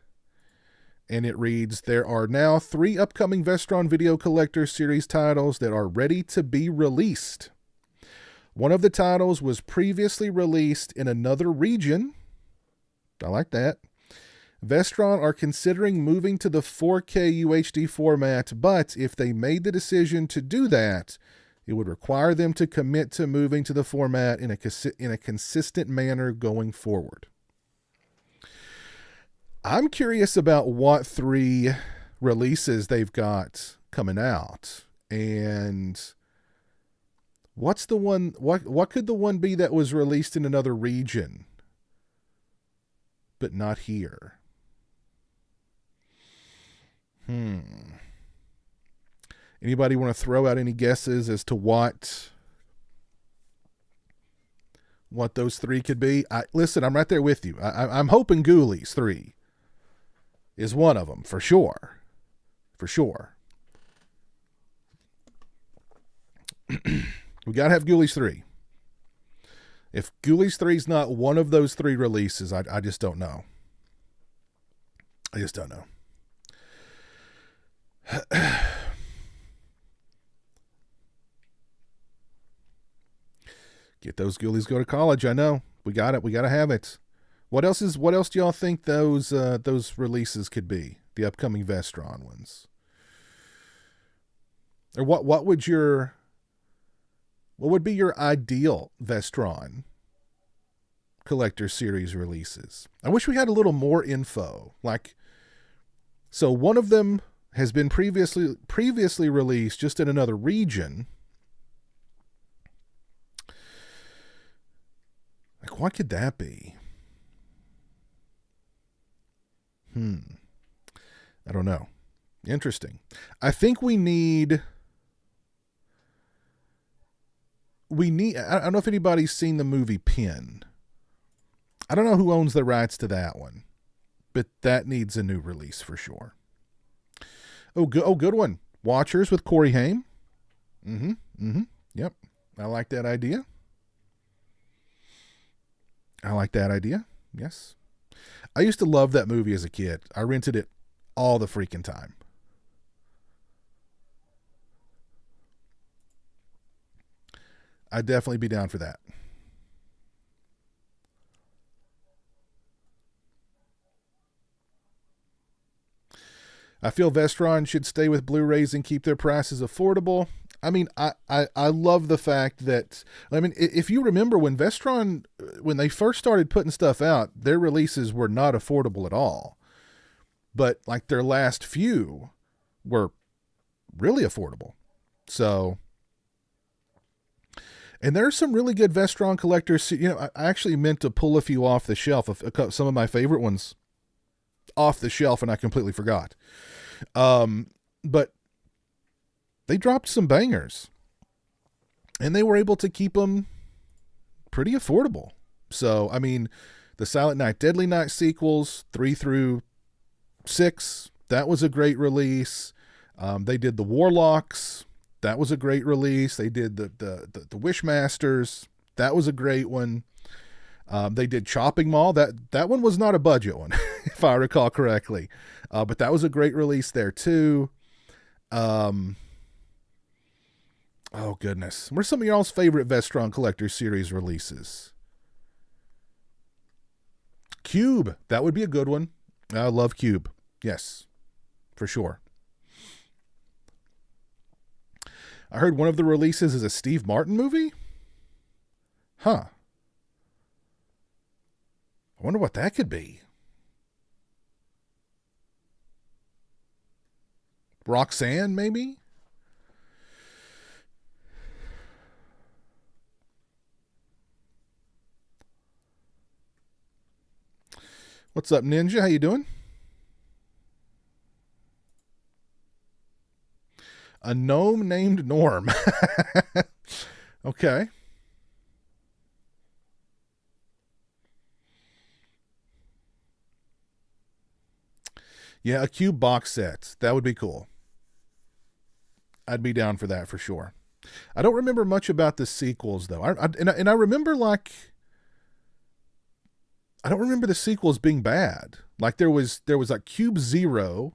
And it reads, there are now 3 upcoming Vestron Video Collector Series titles that are ready to be released. One of the titles was previously released in another region. I like that. Vestron are considering moving to the 4K UHD format, but if they made the decision to do that, it would require them to commit to moving to the format in a consistent manner going forward. I'm curious about what 3 releases they've got coming out, and what's the one? What could the one be that was released in another region, but not here? Anybody want to throw out any guesses as to what those 3 could be? Listen, I'm right there with you. I'm hoping Ghoulies 3 is one of them, for sure. For sure. We got to have Ghoulies 3. If Ghoulies 3 is not one of those 3 releases, I just don't know. I just don't know. Get those Ghoulies go to college. I know. We got it. We got to have it. What else do y'all think those releases could be? The upcoming Vestron ones. Or what would be your ideal Vestron Collector Series releases? I wish we had a little more info. Like, so one of them has been previously released just in another region. Like, what could that be? I don't know. Interesting. I think we need, I don't know if anybody's seen the movie Pin. I don't know who owns the rights to that one, but that needs a new release for sure. Oh, good one. Watchers with Corey Haim. Yep. I like that idea. Yes. I used to love that movie as a kid. I rented it all the freaking time. I'd definitely be down for that. I feel Vestron should stay with Blu-rays and keep their prices affordable. I mean, I love the fact that, I mean, if you remember when Vestron, when they first started putting stuff out, their releases were not affordable at all. But like their last few were really affordable. So, and there's some really good Vestron collectors. You know, I actually meant to pull a few off the shelf, some of my favorite ones off the shelf, and I completely forgot. But they dropped some bangers, and they were able to keep them pretty affordable. So, I mean, the Silent Night, Deadly Night sequels, 3 through 6, that was a great release. They did the Warlocks, that was a great release. They did the Wishmasters, that was a great one. They did Chopping Mall, that one was not a budget one, if I recall correctly. But that was a great release there too. Oh, goodness. What are some of y'all's favorite Vestron Collector Series releases? Cube. That would be a good one. I love Cube. Yes, for sure. I heard one of the releases is a Steve Martin movie? Huh. I wonder what that could be. Roxanne, maybe? What's up, Ninja? How you doing? A gnome named Norm. Okay. Yeah, a cube box set. That would be cool. I'd be down for that for sure. I don't remember much about the sequels though. I remember like I don't remember the sequels being bad. Like there was like Cube Zero.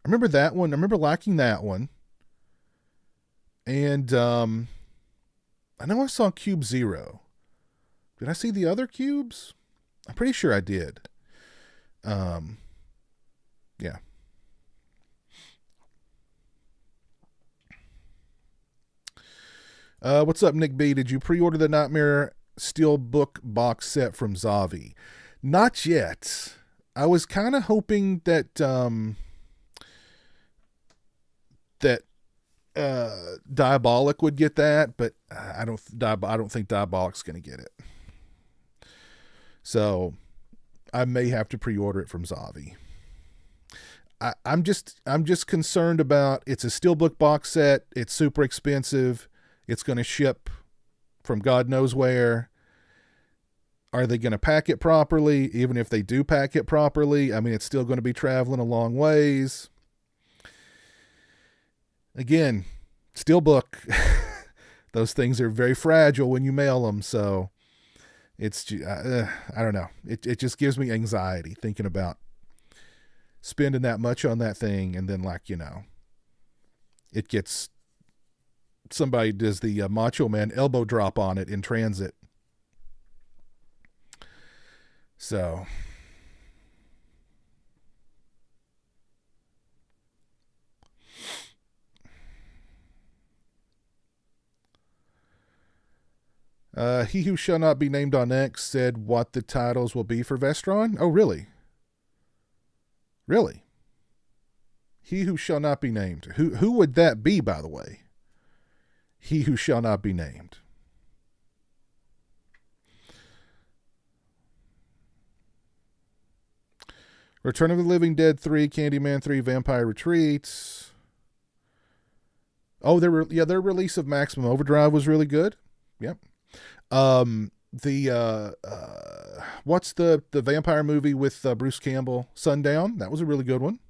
I remember that one. I remember liking that one. And I know I saw Cube Zero. Did I see the other cubes? I'm pretty sure I did. Yeah. What's up, Nick B? Did you pre-order the Nightmare Steelbook box set from Zavi? Not yet. I was kind of hoping that Diabolic would get that, but I don't think Diabolic's going to get it. So I may have to pre-order it from Zavi. I'm just concerned about it's a Steelbook box set. It's super expensive. It's going to ship from God knows where. Are they going to pack it properly? Even if they do pack it properly, I mean, it's still going to be traveling a long ways. Again, Steelbook, those things are very fragile when you mail them. So it's, I don't know. It just gives me anxiety thinking about spending that much on that thing. And then like, it gets, somebody does the Macho Man elbow drop on it in transit. So he who shall not be named on X said what the titles will be for Vestron. Oh, really? Really? He who shall not be named. Who would that be, by the way? He who shall not be named. Return of the Living Dead 3, Candyman 3, Vampire Retreats. Oh, their release of Maximum Overdrive was really good. Yep. What's the vampire movie with Bruce Campbell? Sundown. That was a really good one.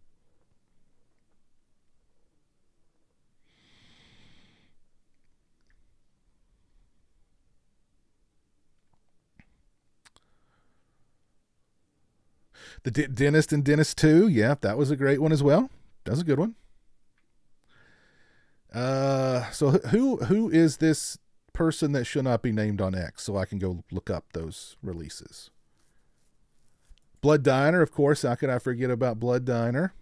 The Dentist and Dentist 2, yeah, that was a great one as well. That was a good one. So who is this person that should not be named on X, so I can go look up those releases? Blood Diner, of course. How could I forget about Blood Diner?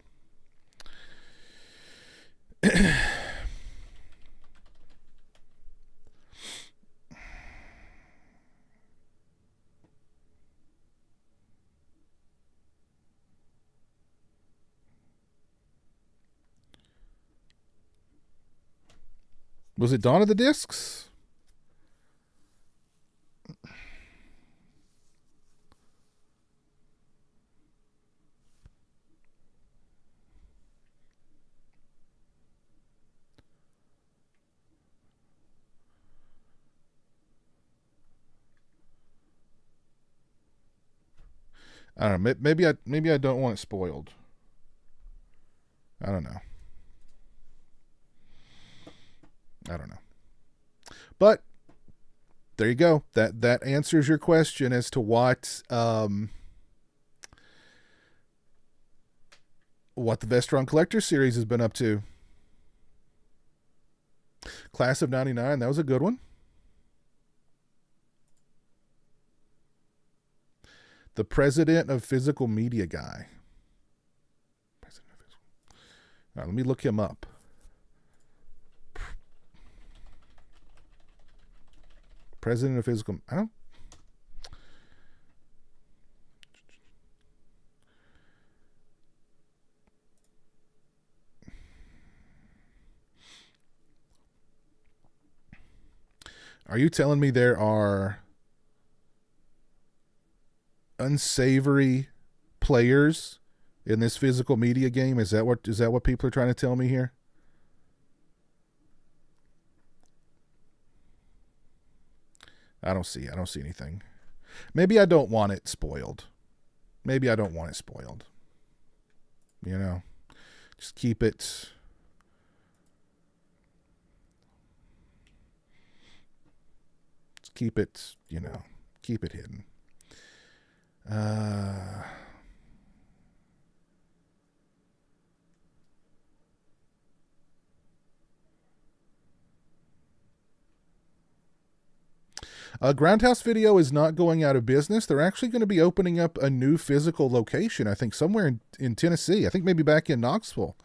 Was it Dawn of the Discs? I don't know. Maybe I don't want it spoiled. I don't know. But there you go. That answers your question as to what the Vestron Collector Series has been up to. Class of 99, that was a good one. The President of Physical Media guy. All right, let me look him up. President of Physical... I don't... Are you telling me there are unsavory players in this physical media game? Is that what people are trying to tell me here? I don't see anything. Maybe I don't want it spoiled. Maybe I don't want it spoiled. You know, just keep it. Just keep it, you know, keep it hidden. Groundhouse Video is not going out of business. They're actually going to be opening up a new physical location, I think somewhere in Tennessee. I think maybe back in Knoxville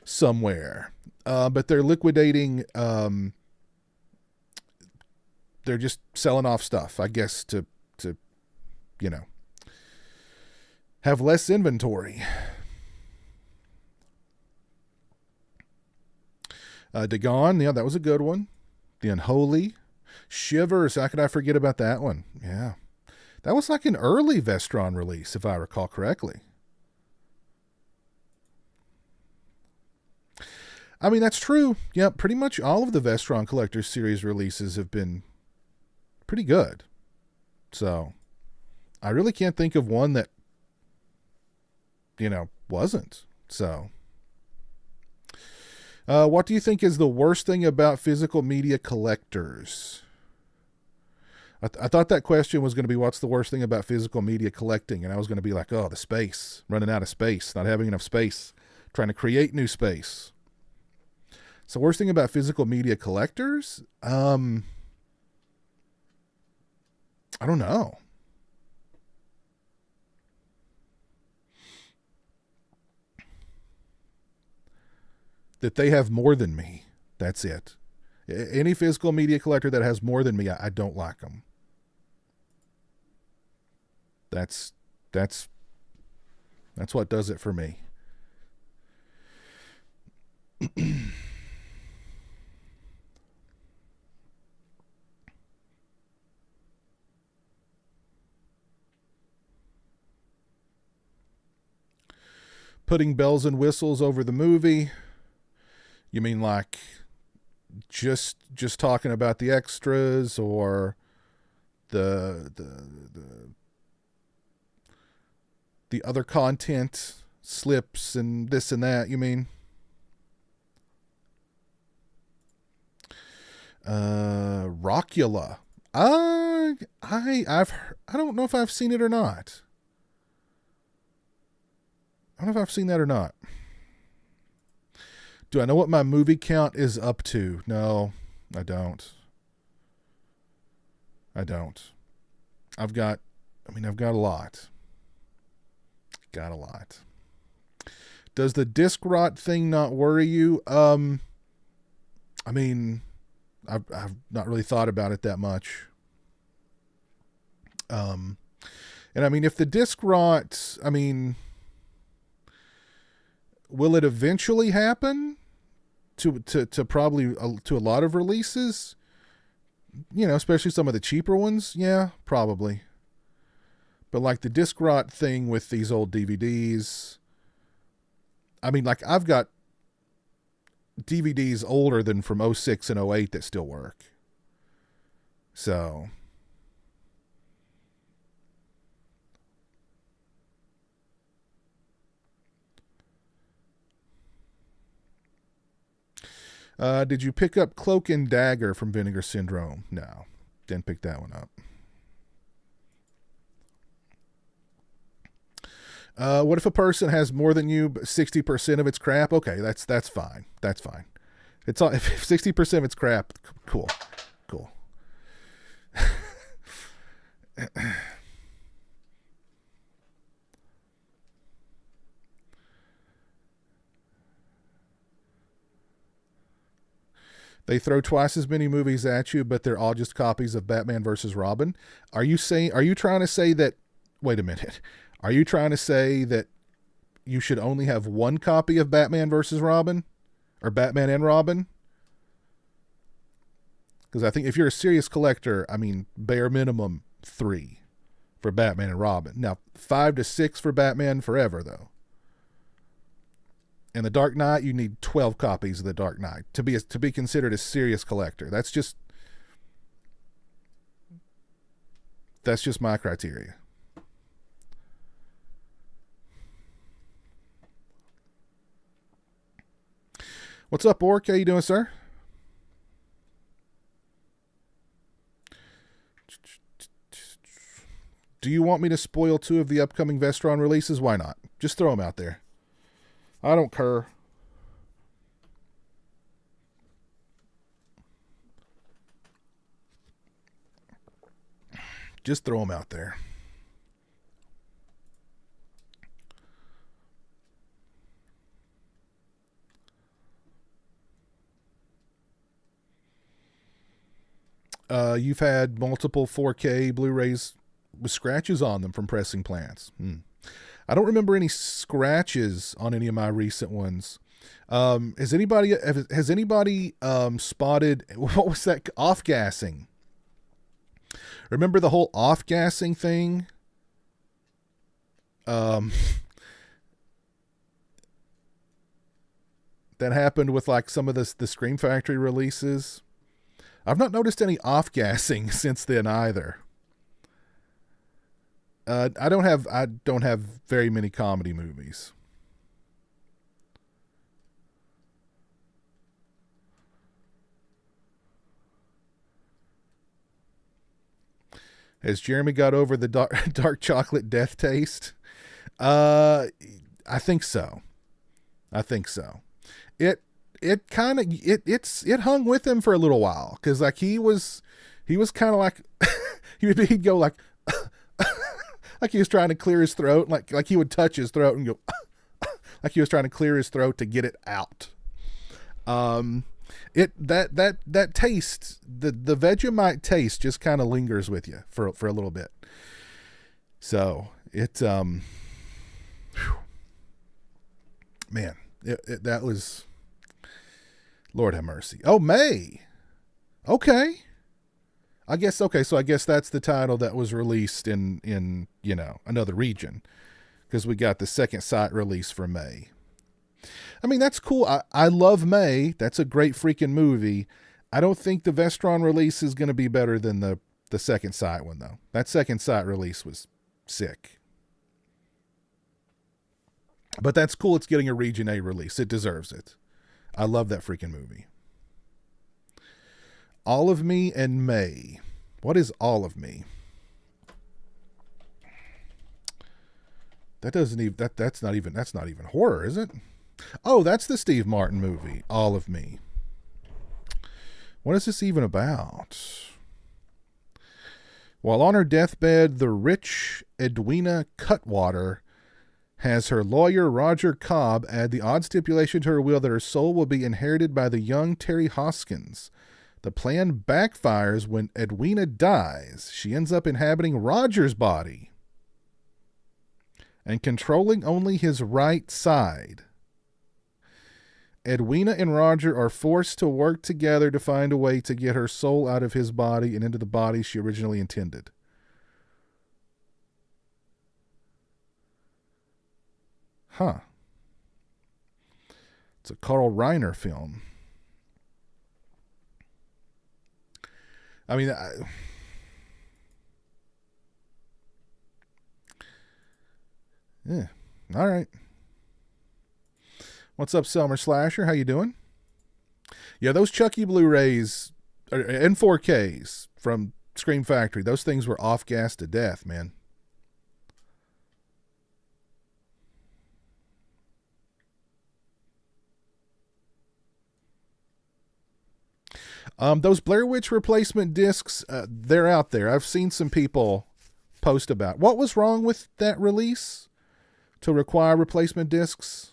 somewhere. But they're liquidating, they're just selling off stuff, I guess, to you know, have less inventory. Dagon, yeah, that was a good one. The Unholy. Shivers, how could I forget about that one? Yeah. That was like an early Vestron release, if I recall correctly. I mean, that's true. Yeah, pretty much all of the Vestron Collector's Series releases have been pretty good. So, I really can't think of one that, you know, wasn't. So, what do you think is the worst thing about physical media collectors? I thought that question was going to be, what's the worst thing about physical media collecting? And I was going to be like, oh, the space, running out of space, not having enough space, trying to create new space. So worst thing about physical media collectors? I don't know. That they have more than me. That's it. Any physical media collector that has more than me, I don't like them. That's what does it for me. Putting bells and whistles over the movie. You mean like just talking about the extras or the other content, slips and this and that, you mean? Rockula. I don't know if I've seen it or not. I don't know if I've seen that or not. Do I know what my movie count is up to? No, I don't. I've got a lot. Got a lot. Does the disc rot thing not worry you? I mean, I've not really thought about it that much. And I mean, if the disc rot, I mean, will it eventually happen to probably to a lot of releases? You know, especially some of the cheaper ones. Yeah, probably. But like the disc rot thing with these old DVDs, I mean, like I've got DVDs older than from 06 and 08 that still work. So, did you pick up Cloak and Dagger from Vinegar Syndrome? No, didn't pick that one up. What if a person has more than you, 60% of its crap? Okay, that's fine. That's fine. It's all, if 60% of its crap, cool. They throw twice as many movies at you, but they're all just copies of Batman versus Robin. Are you trying to say that, wait a minute. Are you trying to say that you should only have one copy of Batman versus Robin? Or Batman and Robin? Because I think if you're a serious collector, I mean, bare minimum 3 for Batman and Robin. Now, 5 to 6 for Batman Forever, though. And The Dark Knight, you need 12 copies of The Dark Knight to be considered a serious collector. That's just, That's just my criteria. What's up, Orc? How you doing, sir? Do you want me to spoil 2 of the upcoming Vestron releases? Why not? Just throw them out there. I don't care. Just throw them out there. You've had multiple 4K Blu-rays with scratches on them from pressing plants. I don't remember any scratches on any of my recent ones. Has anybody spotted, what was that, off-gassing? Remember the whole off-gassing thing? That happened with like some of the Scream Factory releases. I've not noticed any off-gassing since then either. I don't have very many comedy movies. Has Jeremy got over the dark chocolate death taste? I think so. It kind of it hung with him for a little while, because like he was kind of like he'd go like like he was trying to clear his throat, like he would touch his throat and go like he was trying to clear his throat to get it out. That taste, the Vegemite taste just kind of lingers with you for a little bit. So it man, that was, Lord have mercy. Oh, May. Okay. So I guess that's the title that was released in another region, because we got the second site release for May. I mean, that's cool. I love May. That's a great freaking movie. I don't think the Vestron release is going to be better than the second site one, though. That second site release was sick. But that's cool. It's getting a Region A release. It deserves it. I love that freaking movie. All of Me and May. What is All of Me? That doesn't even that's not even horror, is it? Oh, that's the Steve Martin movie, All of Me. What is this even about? While on her deathbed, the rich Edwina Cutwater has her lawyer Roger Cobb add the odd stipulation to her will that her soul will be inherited by the young Terry Hoskins. The plan backfires when Edwina dies. She ends up inhabiting Roger's body and controlling only his right side. Edwina and Roger are forced to work together to find a way to get her soul out of his body and into the body she originally intended. Huh. It's a Carl Reiner film. I mean, yeah. All right. What's up, Selmer Slasher? How you doing? Yeah, those Chucky Blu-rays and 4Ks from Scream Factory, those things were off-gas to death, man. Those Blair Witch replacement discs, they're out there. I've seen some people post about. What was wrong with that release to require replacement discs?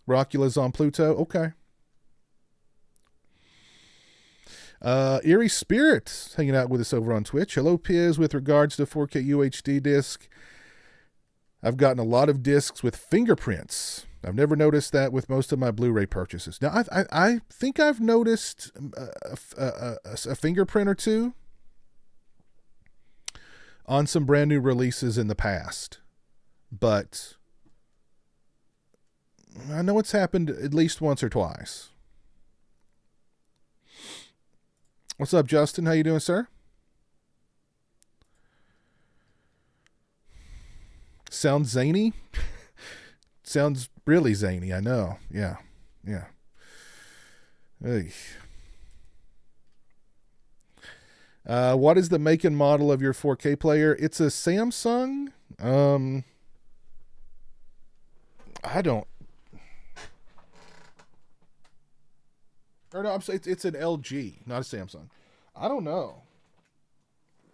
Rockula's on Pluto. Okay. Eerie Spirit hanging out with us over on Twitch. Hello, Piz. With regards to 4K UHD disc, I've gotten a lot of discs with fingerprints. I've never noticed that with most of my Blu-ray purchases. Now, I think I've noticed a fingerprint or two on some brand new releases in the past, but I know it's happened at least once or twice. What's up, Justin? How you doing, sir? Sounds zany? Sounds really zany, I know. Yeah. Yeah. Hey. What is the make and model of your 4K player? It's a Samsung. I don't. Or no, I'm saying it's an LG, not a Samsung. I don't know.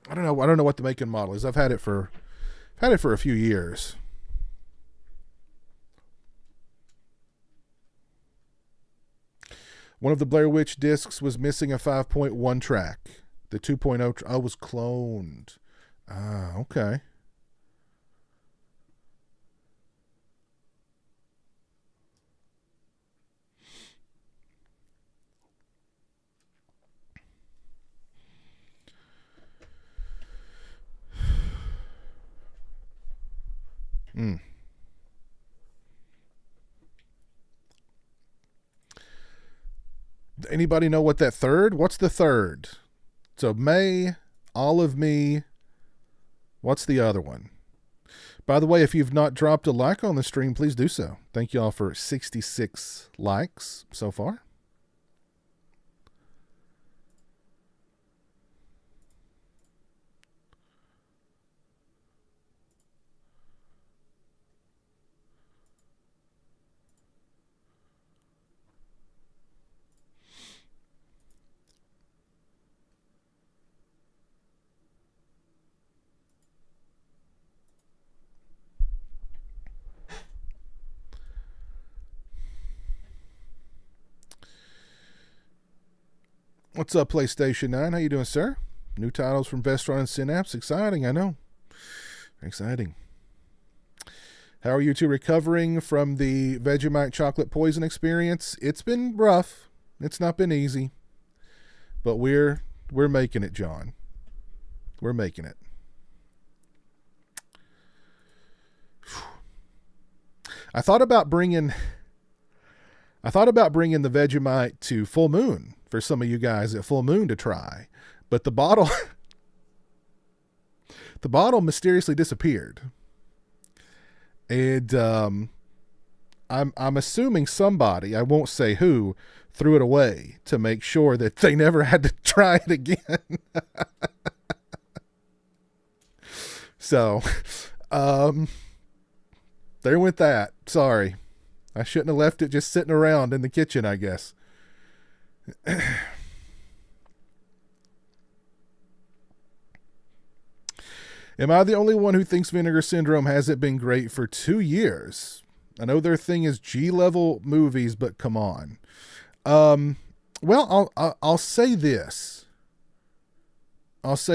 I don't know what the make and model is. I've had it for a few years. One of the Blair Witch discs was missing a 5.1 track. The 2.0 was cloned. Ah, okay. Anybody know what that third? What's the third? So May, All of Me. What's the other one? By the way, if you've not dropped a like on the stream, please do so. Thank you all for 66 likes so far. What's up, PlayStation 9? How you doing, sir? New titles from Vestron and sNs. Exciting, I know. Exciting. How are you two recovering from the Vegemite chocolate poison experience? It's been rough. It's not been easy. But we're making it, John. We're making it. I thought about bringing the Vegemite to Full Moon for some of you guys at Full Moon to try, but the bottle mysteriously disappeared, and I'm assuming somebody, I won't say who, threw it away to make sure that they never had to try it again. So, there went that. Sorry. I shouldn't have left it just sitting around in the kitchen, I guess. Am I the only one who thinks Vinegar Syndrome hasn't been great for 2 years? I know their thing is G-level movies, but come on. Well, I'll say this. I've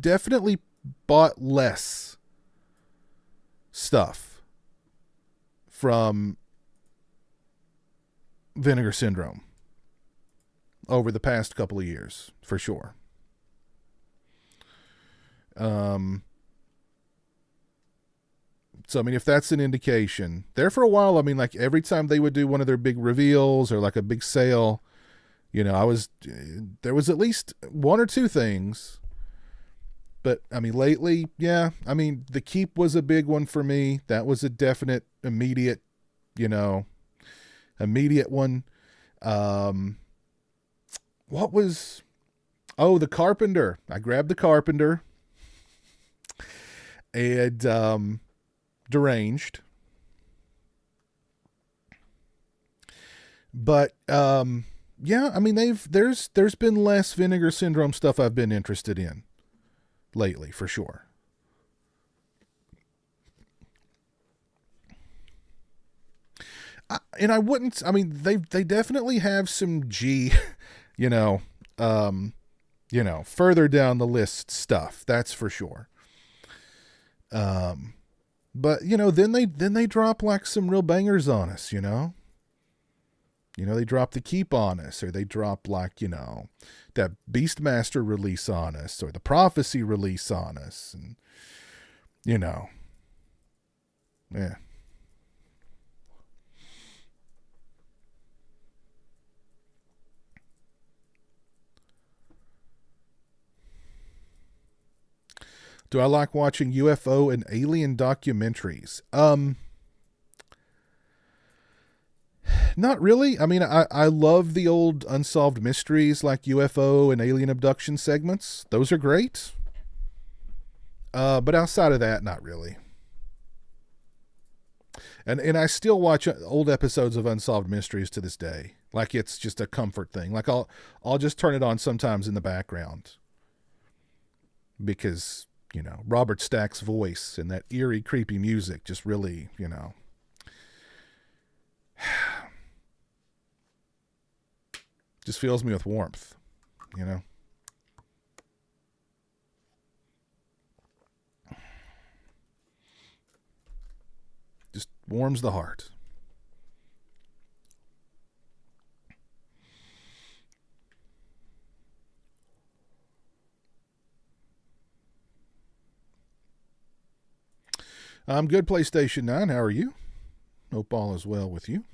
definitely bought less stuff from Vinegar Syndrome over the past couple of years, for sure. So, I mean, if that's an indication, there for a while, I mean, like every time they would do one of their big reveals or like a big sale, you know, there was at least one or two things. But, I mean, lately, yeah, I mean, the Keep was a big one for me. That was a definite, immediate one. What was, the Carpenter. I grabbed the Carpenter. And, Deranged. But, yeah, I mean, there's been less Vinegar Syndrome stuff I've been interested in lately, for sure. And I wouldn't, I mean, they definitely have some G, further down the list stuff. That's for sure. But then they drop like some real bangers on us, they drop the Keep on us, or they drop like, that Beastmaster release on us, or the Prophecy release on us. And, yeah. Do I like watching UFO and alien documentaries? Not really. I mean, I love the old unsolved mysteries like UFO and alien abduction segments. Those are great. But outside of that, not really. And I still watch old episodes of Unsolved Mysteries to this day. Like it's just a comfort thing. Like I'll just turn it on sometimes in the background. Because, you know, Robert Stack's voice and that eerie, creepy music just really, you know. Just fills me with warmth, you know. Just warms the heart. I'm good, PlayStation 9. How are you? Hope all is well with you.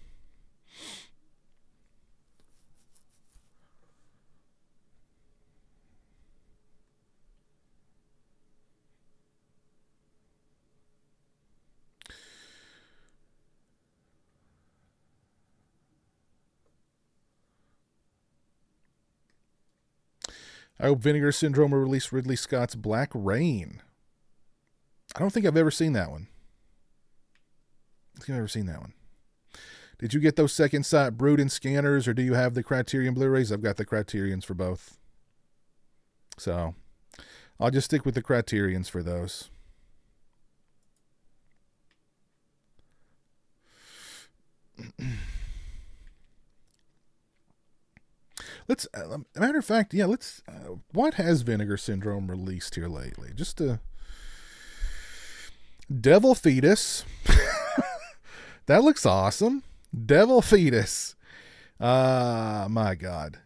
I hope Vinegar Syndrome will release Ridley Scott's Black Rain. I don't think I've ever seen that one. I've never seen that one. Did you get those Second Sight Brood and scanners, or do you have the Criterion Blu-rays? I've got the Criterions for both. So, I'll just stick with the Criterions for those. Let's, matter of fact, yeah, let's, what has Vinegar Syndrome released here lately? Just a Devil Fetus. That looks awesome. Devil Fetus. My God.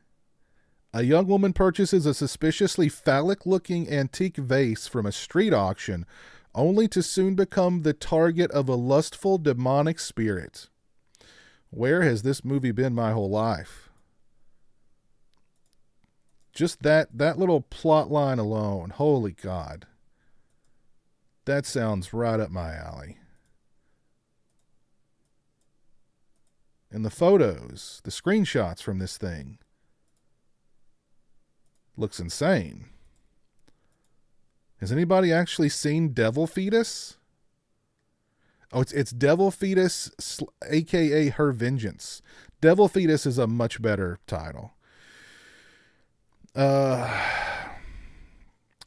A young woman purchases a suspiciously phallic-looking antique vase from a street auction, only to soon become the target of a lustful demonic spirit. Where has this movie been my whole life? Just that little plot line alone. Holy God. That sounds right up my alley. And the photos, the screenshots from this thing, looks insane. Has anybody actually seen Devil Fetus? Oh, it's Devil Fetus, a.k.a. Her Vengeance. Devil Fetus is a much better title.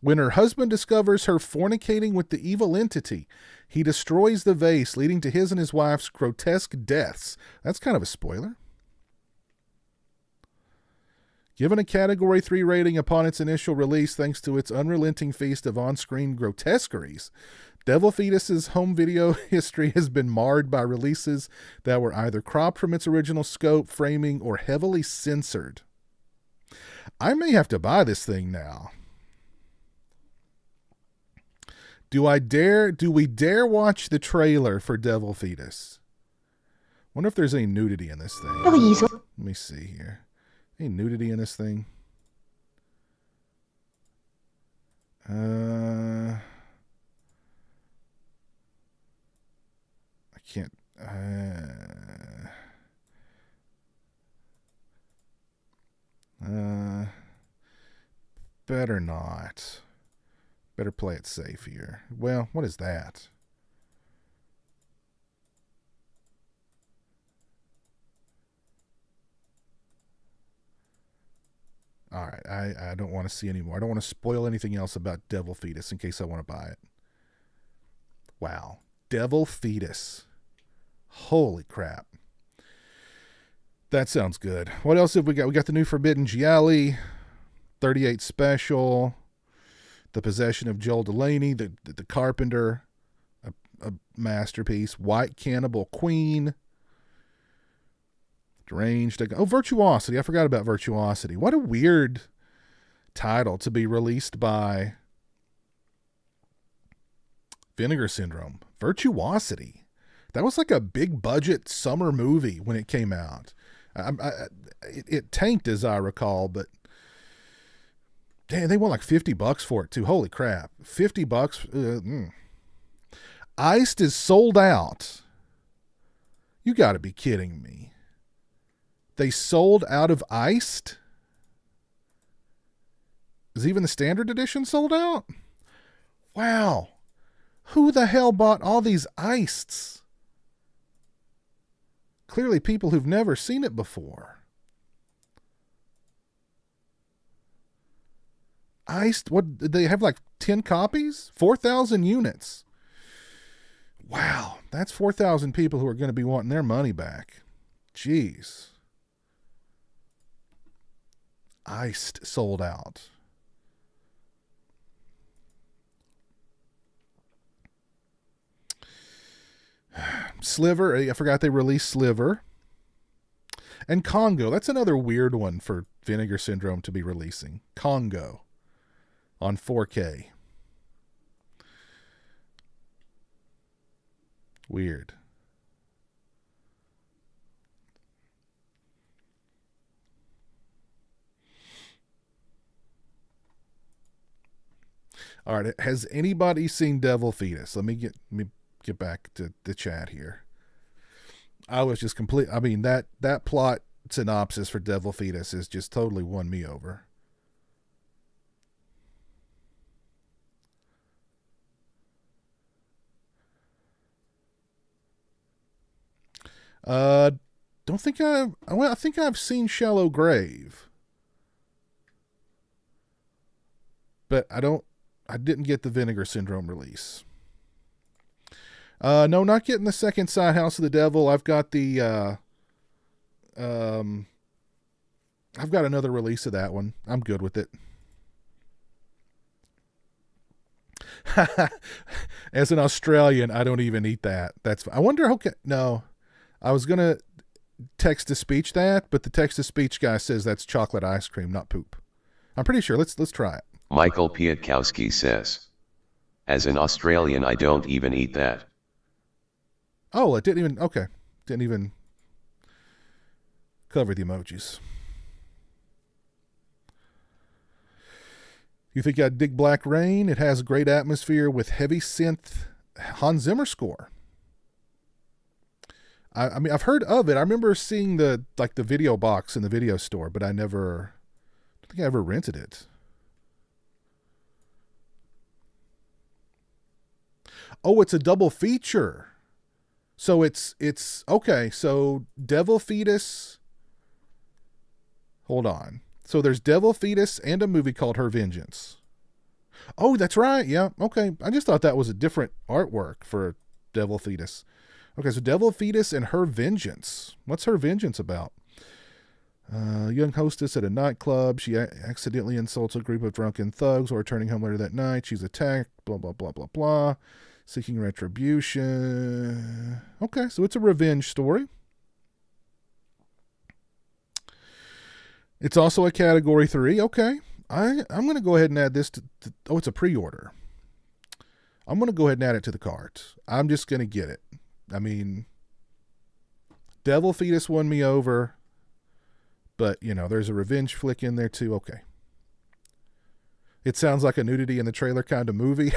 When her husband discovers her fornicating with the evil entity, he destroys the vase, leading to his and his wife's grotesque deaths. That's kind of a spoiler. Given a Category 3 rating upon its initial release thanks to its unrelenting feast of on-screen grotesqueries, Devil Fetus's home video history has been marred by releases that were either cropped from its original scope, framing, or heavily censored. I may have to buy this thing now. Do we dare watch the trailer for Devil Fetus? Wonder if there's any nudity in this thing. Let me see here. Any nudity in this thing? I can't. Better not. Better play it safe here. Well, what is that? All right, I don't want to see anymore. I don't want to spoil anything else about Devil Fetus in case I want to buy it. Wow. Devil Fetus. Holy crap. That sounds good. What else have we got? We got the new Forbidden Gialli, 38 Special, The Possession of Joel Delaney, the Carpenter, a masterpiece, White Cannibal Queen, Deranged. Oh, Virtuosity. I forgot about Virtuosity. What a weird title to be released by Vinegar Syndrome. Virtuosity. That was like a big budget summer movie when it came out. It tanked, as I recall, but Damn, they want like $50 for it too. Holy crap. $50. Iced is sold out. You got to be kidding me. They sold out of Iced? Is even the standard edition sold out? Wow. Who the hell bought all these Iceds? Clearly people who've never seen it before. Iced, what did they have, like 10 copies? 4,000 units. Wow, that's 4,000 people who are going to be wanting their money back. Jeez. Iced sold out. Sliver, I forgot they released Sliver. And Congo, that's another weird one for Vinegar Syndrome to be releasing. Congo on 4K. Weird. All right, has anybody seen Devil Fetus? Let me get back to the chat here. I was just I mean, that plot synopsis for Devil Fetus is just totally won me over. Don't think I think I've seen Shallow Grave. But I didn't get the Vinegar Syndrome release. No, not getting the second side, House of the Devil. I've got the I've got another release of that one. I'm good with it. As an Australian, I don't even eat that. I wonder, okay, no. I was going to text to speech that, but the text to speech guy says that's chocolate ice cream, not poop. I'm pretty sure. Let's try it. Michael Pietkowski says, as an Australian, I don't even eat that. Oh, it didn't even cover the emojis. You think I'd dig Black Rain? It has great atmosphere with heavy synth Hans Zimmer score. I mean, I've heard of it. I remember seeing the video box in the video store, but I don't think I ever rented it. Oh, it's a double feature. So it's okay. So Devil Fetus. Hold on. So there's Devil Fetus and a movie called Her Vengeance. Oh, that's right. Yeah. Okay. I just thought that was a different artwork for Devil Fetus. Okay, so Devil Fetus and Her Vengeance. What's Her Vengeance about? Young hostess at a nightclub. She accidentally insults a group of drunken thugs who are returning home later that night. She's attacked. Blah, blah, blah, blah, blah. Seeking retribution. Okay, so it's a revenge story. It's also a Category 3. Okay. I'm going to go ahead and add this to oh, it's a pre-order. I'm going to go ahead and add it to the cart. I'm just going to get it. I mean, Devil Fetus won me over, but, there's a revenge flick in there too. Okay. It sounds like a nudity in the trailer kind of movie.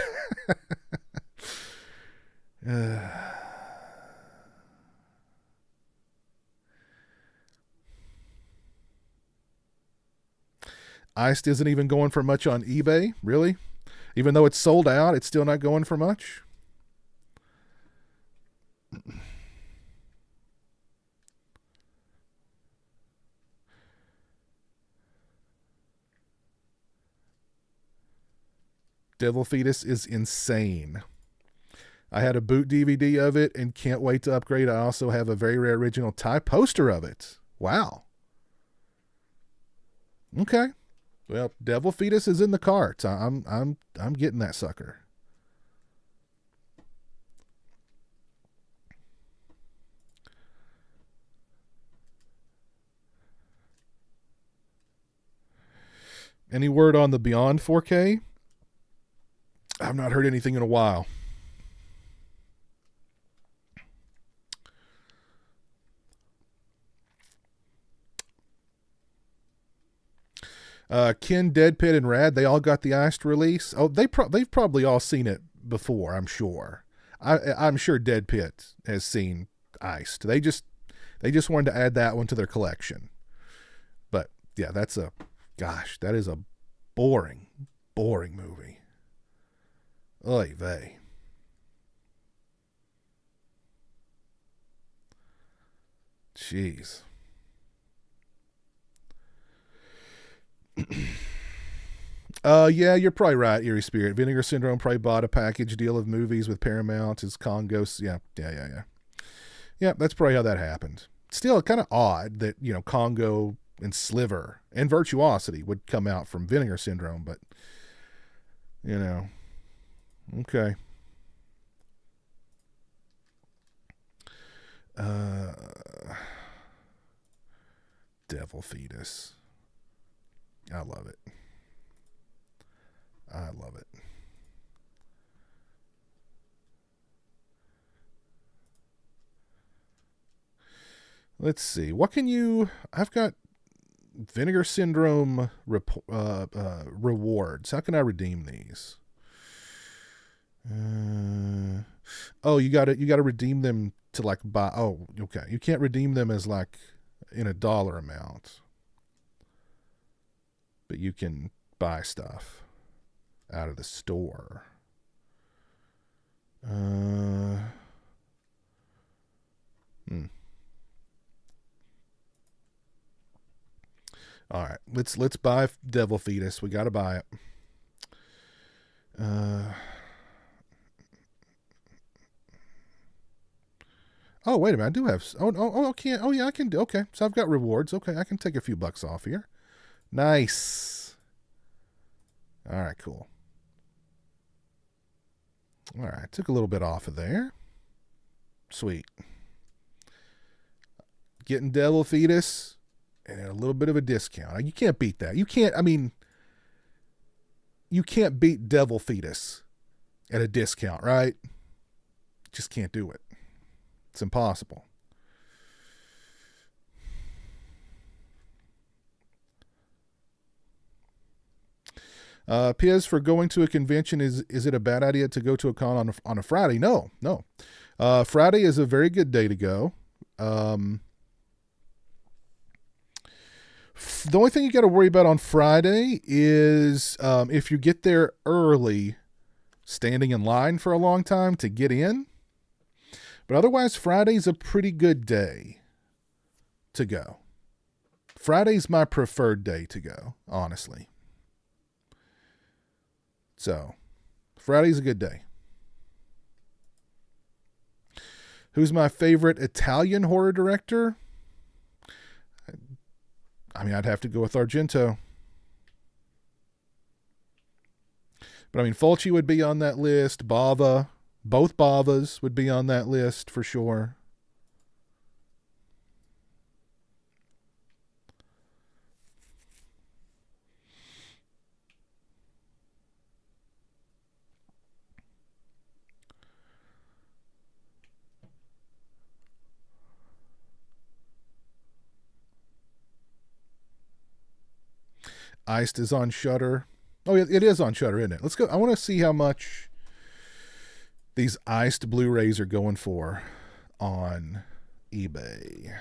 Iced isn't even going for much on eBay, really? Even though it's sold out, it's still not going for much? Devil Fetus is insane. I had a boot DVD of it and can't wait to upgrade. I also have a very rare original Thai poster of it. Wow. Okay. Well, Devil Fetus is in the cart. I'm getting that sucker. Any word on the Beyond 4K? I've not heard anything in a while. Ken, Dead Pit, and Rad, they all got the iced release. Oh, they've probably all seen it before, I'm sure. I'm sure Dead Pit has seen iced. They just wanted to add that one to their collection. But yeah, that is a boring movie. Oy vey. Jeez. Yeah, you're probably right, Eerie Spirit. Vinegar Syndrome probably bought a package deal of movies with Paramount. His Congos. Yeah. Yeah, that's probably how that happened. Still, kind of odd that, Congo and Sliver and Virtuosity would come out from Vinegar Syndrome, but, okay. Devil Fetus. I love it. Let's see. I've got Vinegar Syndrome rewards. How can I redeem these? You got to redeem them to like buy. Oh, okay. You can't redeem them as like in a dollar amount, but you can buy stuff out of the store. All right, let's buy Devil Fetus. We got to buy it. Oh, wait a minute. I do have. I can't. Oh, yeah, I can do. Okay, so I've got rewards. Okay, I can take a few bucks off here. Nice. All right, cool. All right, took a little bit off of there. Sweet. Getting Devil Fetus and a little bit of a discount. You can't beat that. You can't beat Devil Fetus at a discount, right? Just can't do it. It's impossible. Piz, for going to a convention, is it a bad idea to go to a con on a Friday? No. Friday is a very good day to go. The only thing you got to worry about on Friday is if you get there early, standing in line for a long time to get in. But otherwise, Friday's a pretty good day to go. Friday's my preferred day to go, honestly. So, Friday's a good day. Who's my favorite Italian horror director? I'd have to go with Argento. But Fulci would be on that list. Bava. Both Bavas would be on that list for sure. Iced is on Shudder. Oh, it is on Shudder, isn't it? Let's go. I want to see how much these iced Blu-rays are going for on eBay.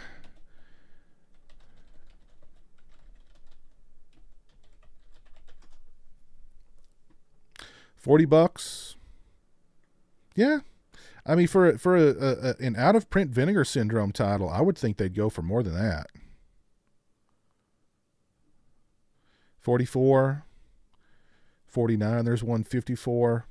$40. Yeah. For an out of print Vinegar Syndrome title, I would think they'd go for more than that. 44, 49. There's 154.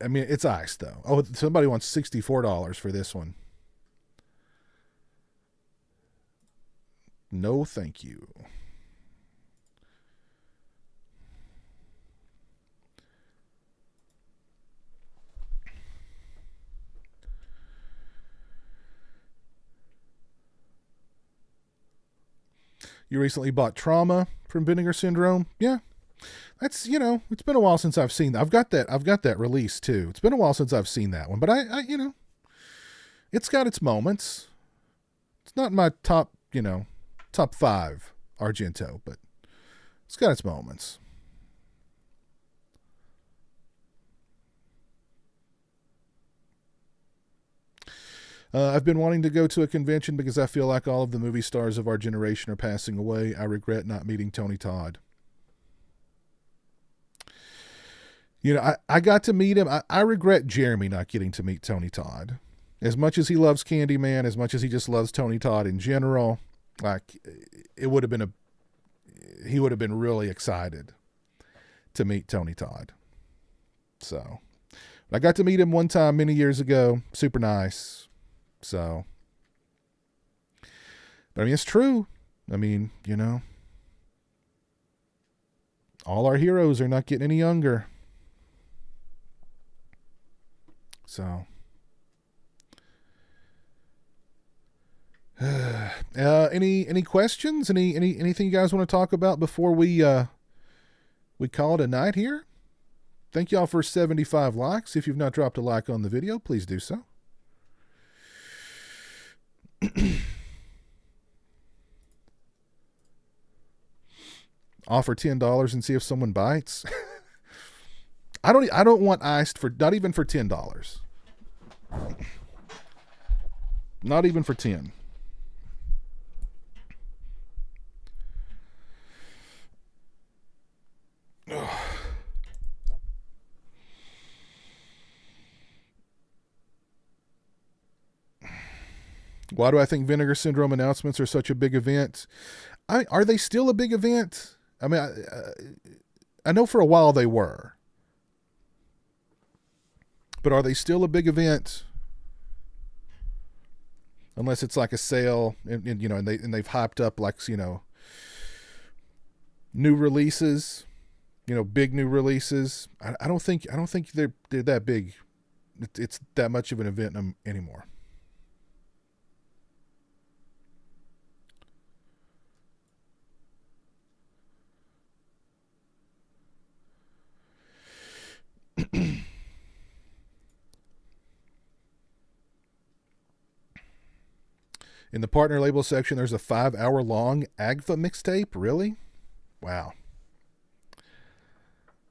It's iced though. Oh, somebody wants $64 for this one. No, thank you. You recently bought Trauma from Vinegar Syndrome? Yeah. That's, it's been a while since I've seen that. I've got that release too. It's been a while since I've seen that one, but I it's got its moments. It's not my top, top 5 Argento, but it's got its moments. I've been wanting to go to a convention because I feel like all of the movie stars of our generation are passing away. I regret not meeting Tony Todd. I got to meet him. I regret Jeremy not getting to meet Tony Todd. As much as he loves Candyman, as much as he just loves Tony Todd in general, like, he would have been really excited to meet Tony Todd. So, I got to meet him one time many years ago. Super nice. So, but I mean, it's true. I mean, all our heroes are not getting any younger. So, any questions? Anything you guys want to talk about before we call it a night here? Thank y'all for 75 likes. If you've not dropped a like on the video, please do so. Offer $10 and see if someone bites. I don't want iced for, not even for $10. Not even for 10. Why do I think Vinegar Syndrome announcements are such a big event? Are they still a big event? I mean, I know for a while they were. But are they still a big event? Unless it's like a sale, and they've hyped up, like, new releases, big new releases. I don't think they're that big. It's that much of an event anymore. In the partner label section, there's a 5-hour long Agfa mixtape. Really? Wow.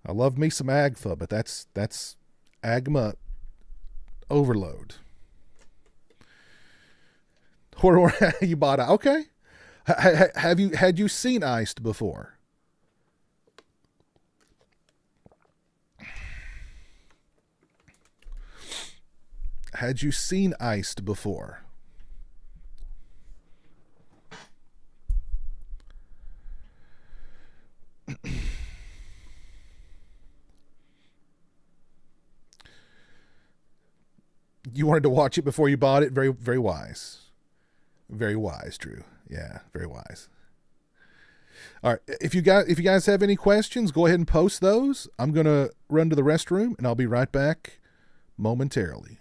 I love me some Agfa, but that's Agma overload. Horror, you bought it. Okay. Had you seen Iced before? Had you seen Iced before? You wanted to watch it before you bought it? Very, very wise. Very wise, Drew. Yeah, very wise. All right. If you guys have any questions, go ahead and post those. I'm going to run to the restroom, and I'll be right back momentarily.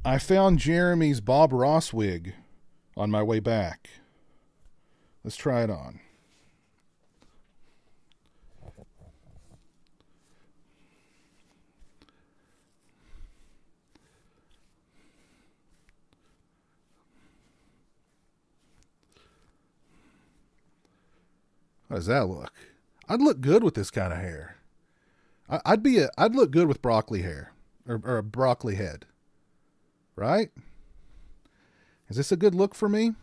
I found Jeremy's Bob Ross wig on my way back. Let's try it on. How does that look? I'd look good with this kind of hair. I'd look good with broccoli hair or a broccoli head, right? Is this a good look for me?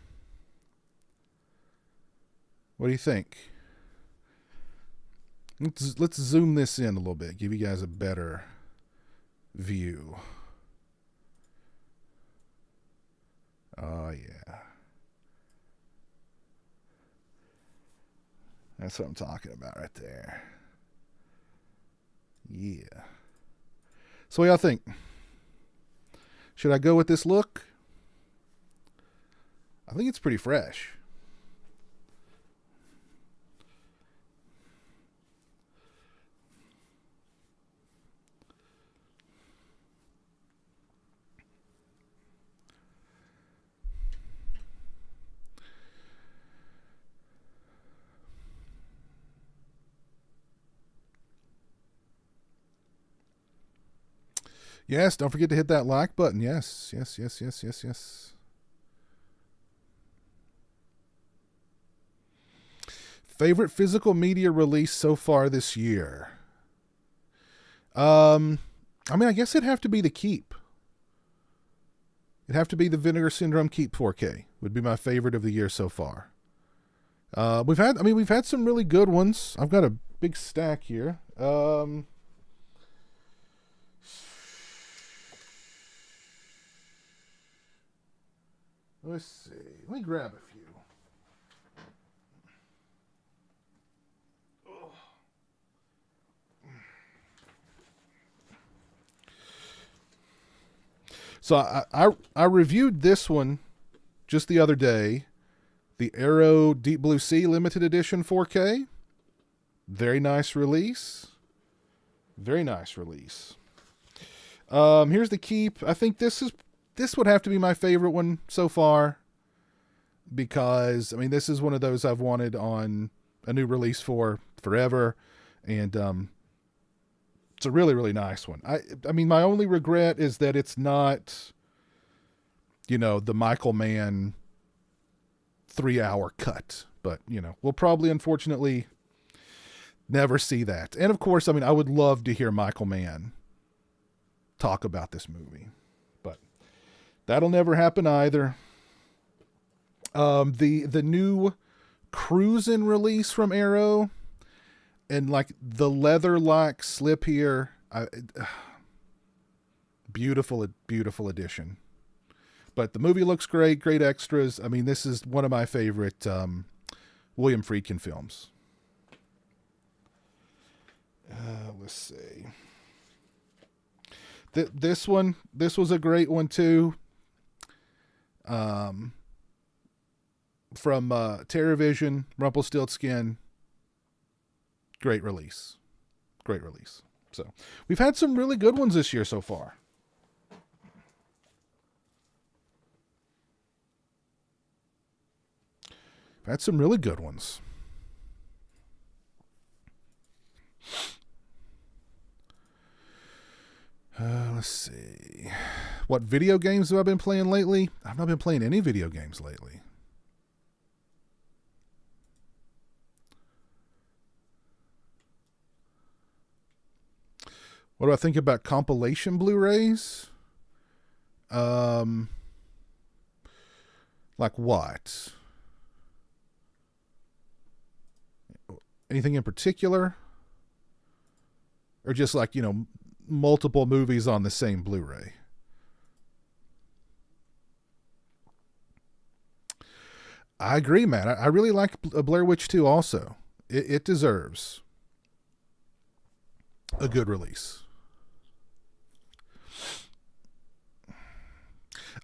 What do you think? Let's zoom this in a little bit, give you guys a better view. Oh, yeah. That's what I'm talking about right there. Yeah. So what y'all think? Should I go with this look? I think it's pretty fresh. Yes, don't forget to hit that like button. Yes. Favorite physical media release so far this year? I mean, I guess it'd have to be the Keep. It'd have to be the Vinegar Syndrome Keep 4K. Would be my favorite of the year so far. We've had some really good ones. I've got a big stack here. Let's see. Let me grab a few. So I reviewed this one just the other day, the Arrow Deep Blue Sea Limited Edition 4K. Very nice release. Very nice release. Here's the Keep. I think this would have to be my favorite one so far, because I mean this is one of those I've wanted on a new release for forever, and it's a really, really nice one. I mean, my only regret is that it's not, the Michael Mann 3-hour cut. But, we'll probably, unfortunately, never see that. And, of course, I mean, I would love to hear Michael Mann talk about this movie. But that'll never happen either. The new Cruisin' release from Arrow, and like the leather-like slip here, beautiful edition. But the movie looks great extras. I mean, this is one of my favorite William Friedkin films. Let's see. This was a great one too. From TerraVision, Rumpelstiltskin. Great release. So we've had some really good ones this year so far. We've had some really good ones. Let's see. What video games have I been playing lately? I've not been playing any video games lately. What do I think about compilation Blu-rays? Like what? Anything in particular? Or just like, multiple movies on the same Blu-ray? I agree, man. I really like Blair Witch 2 also. It deserves a good release.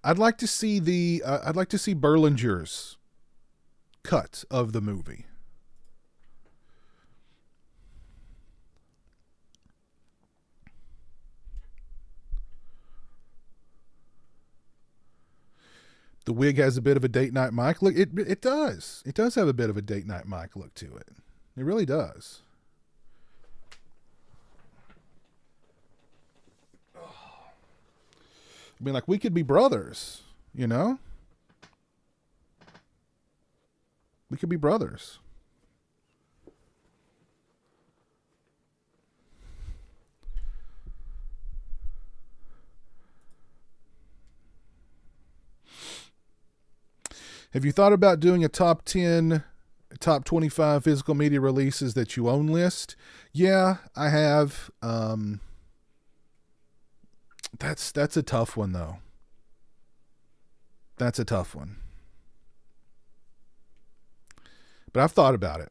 I'd like to see Berlinger's cut of the movie. The wig has a bit of a date night Mike look. It does. It does have a bit of a date night Mike look to it. It really does. I mean, like, we could be brothers, We could be brothers. Have you thought about doing a top 10, top 25 physical media releases that you own list? Yeah, I have. That's a tough one, though. That's a tough one. But I've thought about it.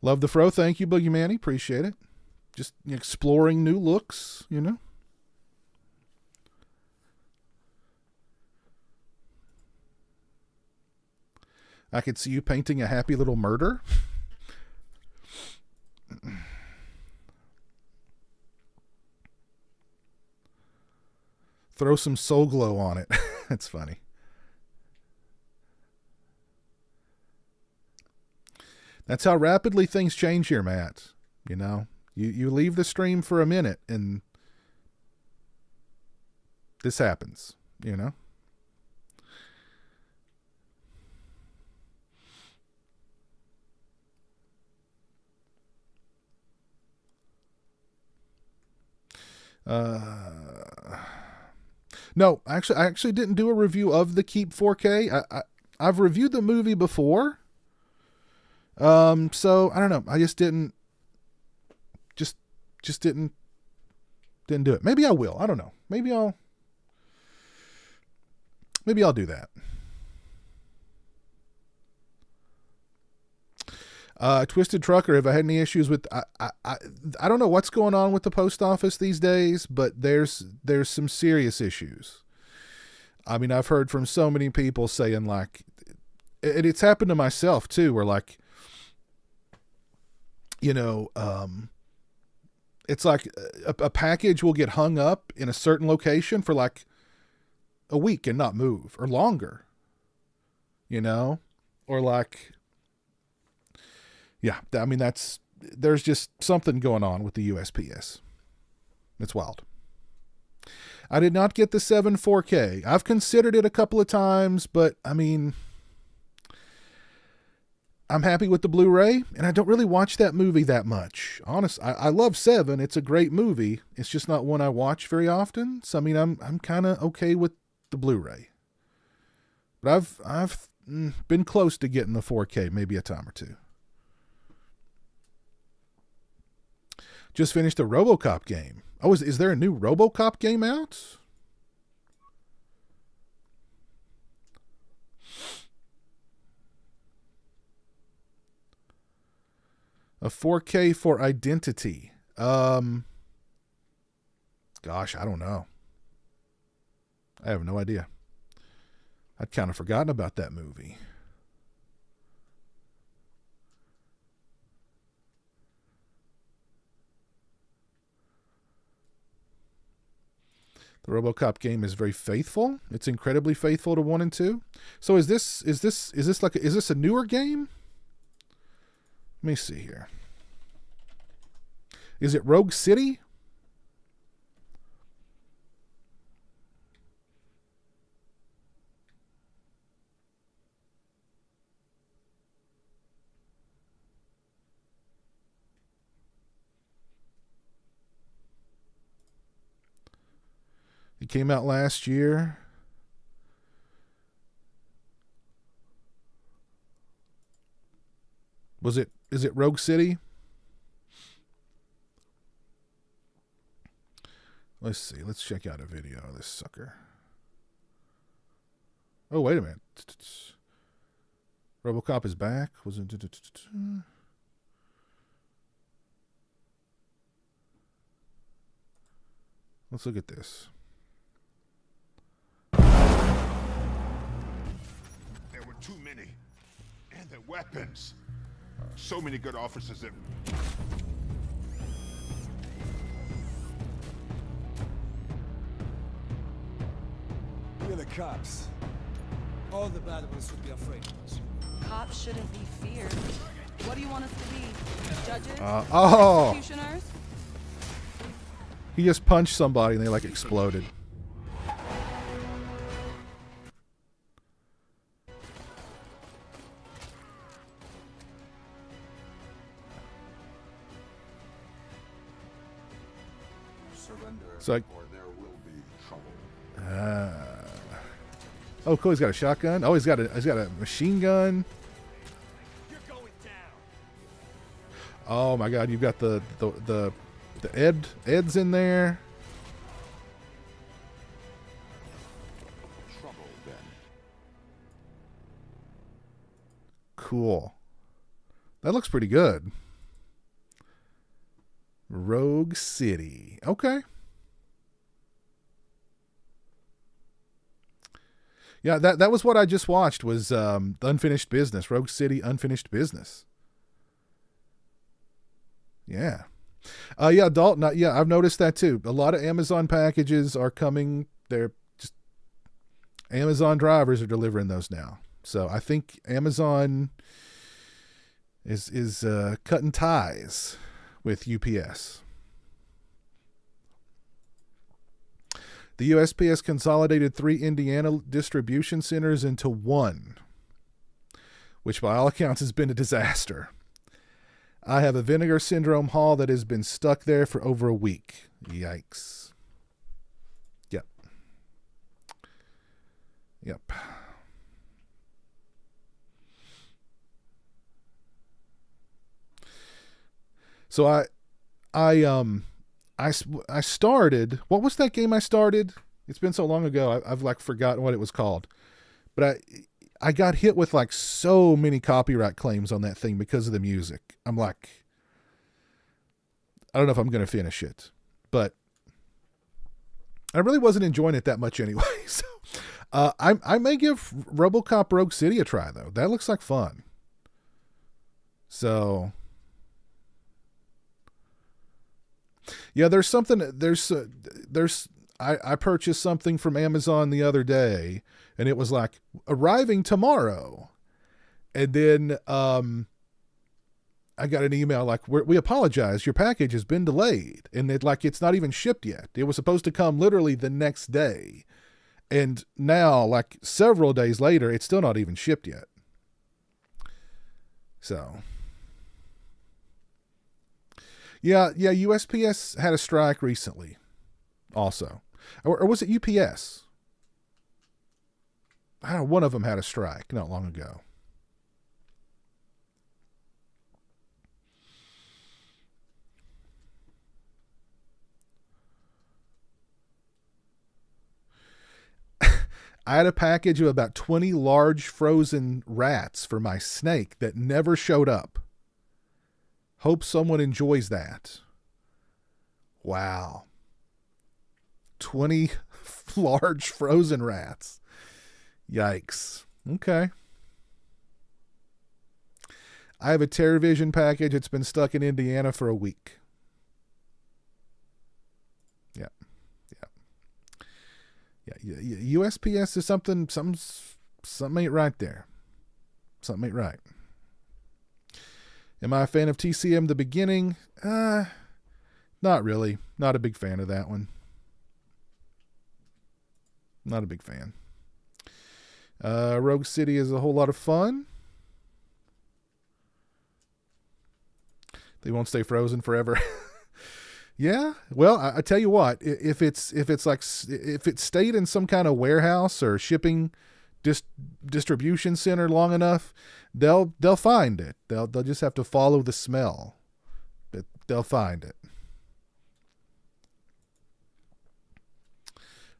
Love the fro. Thank you, Boogie Manny. Appreciate it. Just exploring new looks, you know. I could see you painting a happy little murder. Throw some soul glow on it. That's funny. That's how rapidly things change here, Matt. You know, you leave the stream for a minute and this happens, you know. No, I actually didn't do a review of the Keep 4K. I've reviewed the movie before. So I don't know. I just didn't do it. Maybe I will. I don't know. Maybe I'll do that. Twisted Trucker, have I had any issues with I don't know what's going on with the post office these days, but there's some serious issues. I mean, I've heard from so many people saying like it's happened to myself too, where like, you know, it's like a package will get hung up in a certain location for like a week and not move, or longer, you know, or like, yeah, I mean, there's just something going on with the USPS. It's wild. I did not get the 7 4K. I've considered it a couple of times, but I mean, I'm happy with the Blu-ray, and I don't really watch that movie that much. Honestly, I love 7. It's a great movie. It's just not one I watch very often. So I mean, I'm kind of okay with the Blu-ray. But I've been close to getting the 4K, maybe a time or two. Just finished a RoboCop game. Oh, is there a new RoboCop game out? A 4K for Identity. Gosh, I don't know. I have no idea. I'd kind of forgotten about that movie. The RoboCop game is very faithful. It's incredibly faithful to 1 and 2. So is this a newer game? Let me see here. Is it Rogue City? It came out last year. Is it Rogue City? Let's see. Let's check out a video of this sucker. Oh, wait a minute. RoboCop is back. Was it? Let's look at this. There were too many. And their weapons. So many good officers have... We're the cops. All the bad ones should be afraid of us. Cops shouldn't be feared. What do you want us to be? Judges? Oh! Executioners? He just punched somebody and they like exploded. Surrender, So or there will be trouble. Oh, cool. He's got a shotgun. Oh, he's got a machine gun. Oh my God, you've got the Eds in there. Trouble then. Cool. That looks pretty good. Rogue City. Okay. Yeah, that was what I just watched was the Unfinished Business. Rogue City, Unfinished Business. Yeah. Yeah, Dalton. Yeah, I've noticed that too. A lot of Amazon packages are coming. They're just Amazon drivers are delivering those now. So I think Amazon is cutting ties with UPS. The USPS consolidated 3 Indiana distribution centers into one, which by all accounts has been a disaster. I have a vinegar syndrome haul that has been stuck there for over a week. Yikes. Yep. Yep. So I started, what was that game I started? It's been so long ago. I've like forgotten what it was called, but I got hit with like so many copyright claims on that thing because of the music. I'm like, I don't know if I'm going to finish it, but I really wasn't enjoying it that much anyway. So, I may give RoboCop Rogue City a try though. That looks like fun. So yeah, I purchased something from Amazon the other day and it was like arriving tomorrow. And then, I got an email like, we apologize. Your package has been delayed. And it's not even shipped yet. It was supposed to come literally the next day. And now like several days later, it's still not even shipped yet. So yeah, USPS had a strike recently also. Or was it UPS? I don't know, one of them had a strike not long ago. I had a package of about 20 large frozen rats for my snake that never showed up. Hope someone enjoys that. Wow. 20 large frozen rats. Yikes. Okay. I have a TerraVision package. It's been stuck in Indiana for a week. Yeah. Yeah. USPS is something ain't right there. Something ain't right. Am I a fan of TCM the beginning? Not really. Not a big fan of that one. Not a big fan. Rogue City is a whole lot of fun. They won't stay frozen forever. Yeah. Well, I tell you what, if it stayed in some kind of warehouse or shipping distribution center long enough, they'll find it. They'll just have to follow the smell, but they'll find it.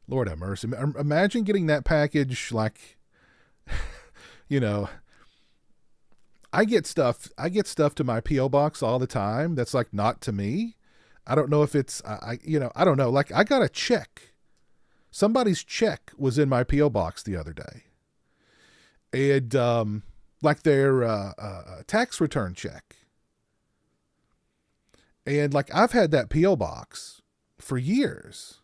Lord have mercy. Imagine getting that package like, I get stuff to my P.O. box all the time that's like not to me. I don't know if it's, I don't know. Like I got a check. Somebody's check was in my P.O. box the other day. And like their tax return check. And like I've had that P.O. box for years.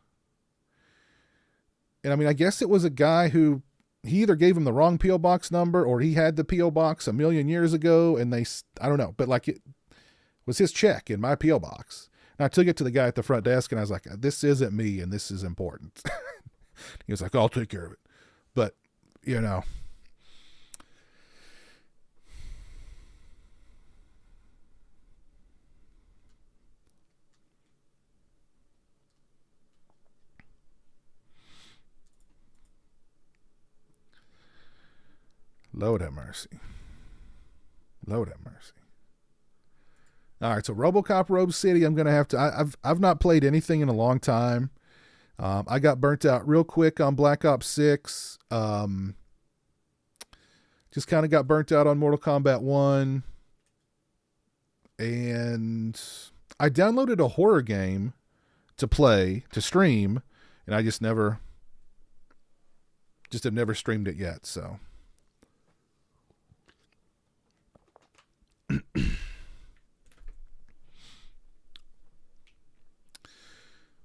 And I mean, I guess it was a guy who he either gave him the wrong P.O. box number or he had the P.O. box a million years ago and I don't know, but like it was his check in my P.O. box. And I took it to the guy at the front desk and I was like, this isn't me and this is important. He was like, I'll take care of it. But, Lord have mercy. Lord have mercy. All right, so RoboCop Rogue City, I'm gonna have to. I've not played anything in a long time. I got burnt out real quick on Black Ops 6. Just kind of got burnt out on Mortal Kombat 1. And I downloaded a horror game to play, to stream, and I just have never streamed it yet, so.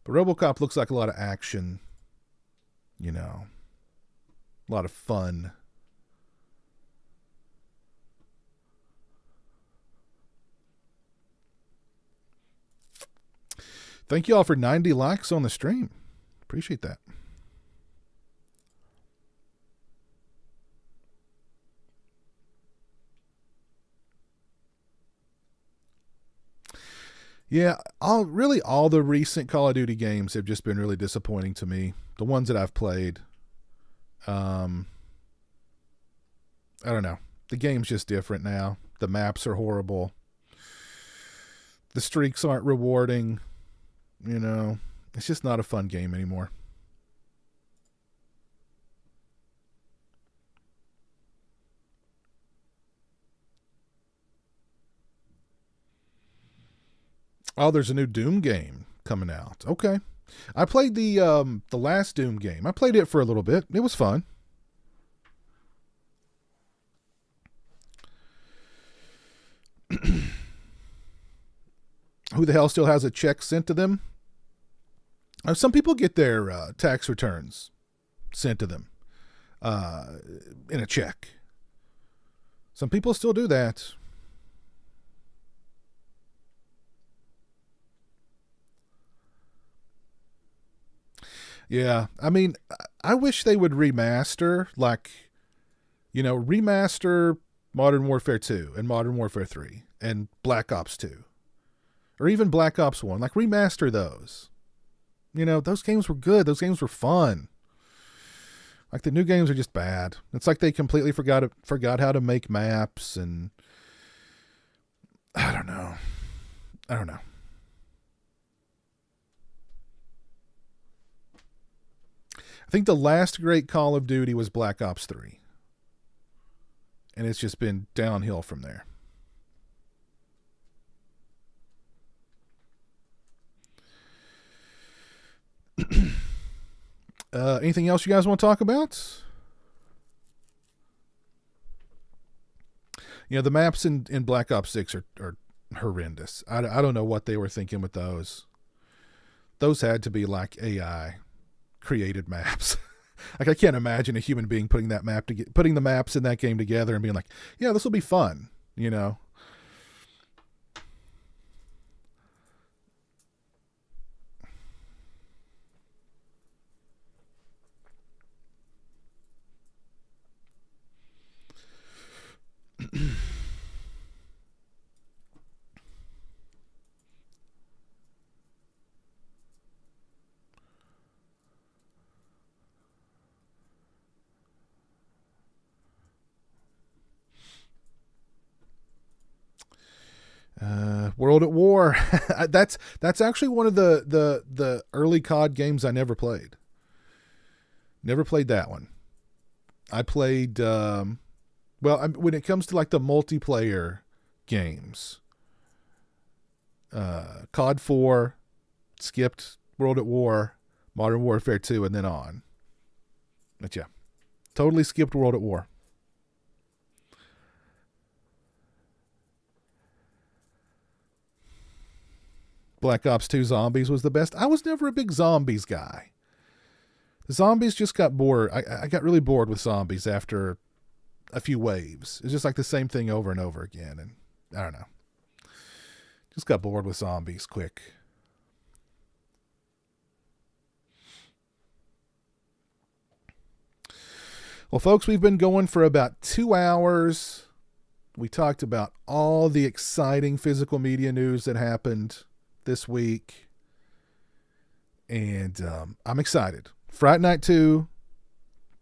But RoboCop looks like a lot of action, a lot of fun. Thank you all for 90 likes on the stream. Appreciate that. Yeah, all the recent Call of Duty games have just been really disappointing to me. The ones that I've played. I don't know. The game's just different now. The maps are horrible. The streaks aren't rewarding. It's just not a fun game anymore. Oh, there's a new Doom game coming out. Okay. I played the last Doom game. I played it for a little bit. It was fun. Who the hell still has a check sent to them? Some people get their tax returns sent to them in a check. Some people still do that. Yeah, I mean, I wish they would remaster, remaster Modern Warfare 2 and Modern Warfare 3 and Black Ops 2. Or even Black Ops 1. Remaster those. Those games were good. Those games were fun. The new games are just bad. It's like they completely forgot how to make maps, and I don't know. I think the last great Call of Duty was Black Ops 3. And it's just been downhill from there. Anything else you guys want to talk about? The maps in Black Ops 6 are horrendous. I don't know what they were thinking with those. Those had to be AI created maps. I can't imagine a human being putting the maps in that game together and being like, yeah, this will be fun, World at War. That's actually one of the early COD games I never played. Never played that one. I played when it comes to the multiplayer games, COD 4, skipped World at War, Modern Warfare 2, and then on. But yeah, totally skipped World at War. Black Ops 2 Zombies was the best. I was never a big zombies guy. The zombies just got bored. I got really bored with zombies after a few waves. It's just the same thing over and over again. And I don't know. Just got bored with zombies quick. Well, folks, we've been going for about 2 hours. We talked about all the exciting physical media news that happened this week. And I'm excited. Fright Night 2,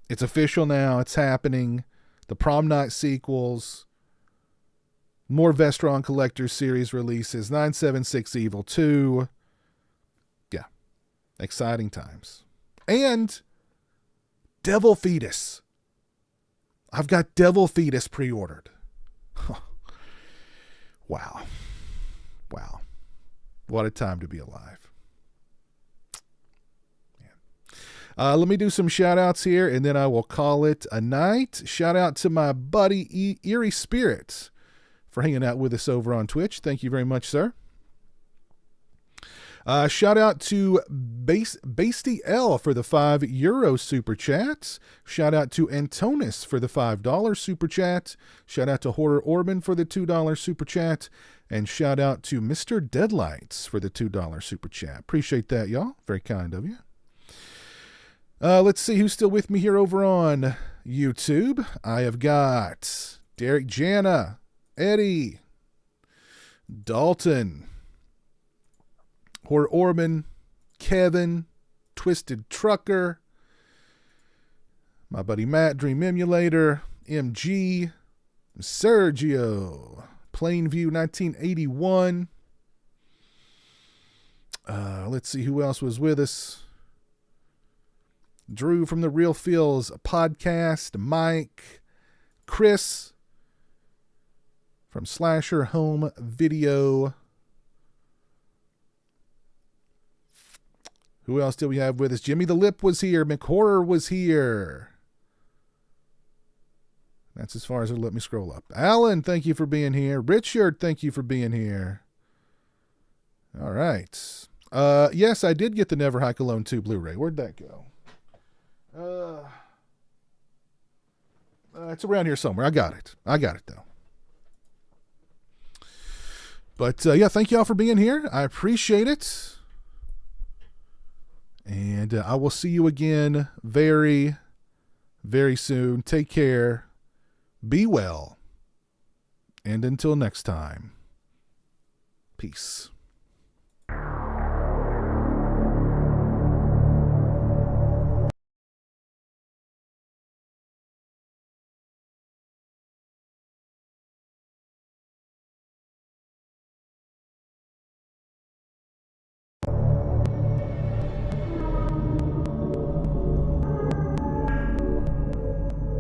it's official now. It's happening. the Prom Night sequels, more Vestron Collector's Series releases, 976 Evil 2. Yeah, exciting times. And Devil Fetus. I've got Devil Fetus pre-ordered. Wow. Wow. What a time to be alive. Let me do some shout outs here and then I will call it a night. Shout out to my buddy Eerie Spirits for hanging out with us over on Twitch. Thank you very much, sir. Shout out to Basty L for the €5 super chat. Shout out to Antonis for the $5 super chat. Shout out to Horror Orban for the $2 super chat. And shout out to Mr. Deadlights for the $2 super chat. Appreciate that, y'all. Very kind of you. Let's see who's still with me here over on YouTube. I have got Derek Jana, Eddie, Dalton, Horror Orban, Kevin, Twisted Trucker, my buddy Matt, Dream Emulator, MG, Sergio, Plainview 1981. Let's see who else was with us. Drew from the Real Feels podcast, Mike, Chris from Slasher Home Video. Who else did we have with us? Jimmy the Lip was here. McHorror was here. That's as far as it'll let me scroll up. Alan, thank you for being here. Richard, thank you for being here. All right. Yes, I did get the Never Hike Alone 2 Blu-ray. Where'd that go? It's around here somewhere. I got it though. But yeah, thank y'all for being here. I appreciate it. And I will see you again very, very soon. Take care. Be well. And until next time, peace.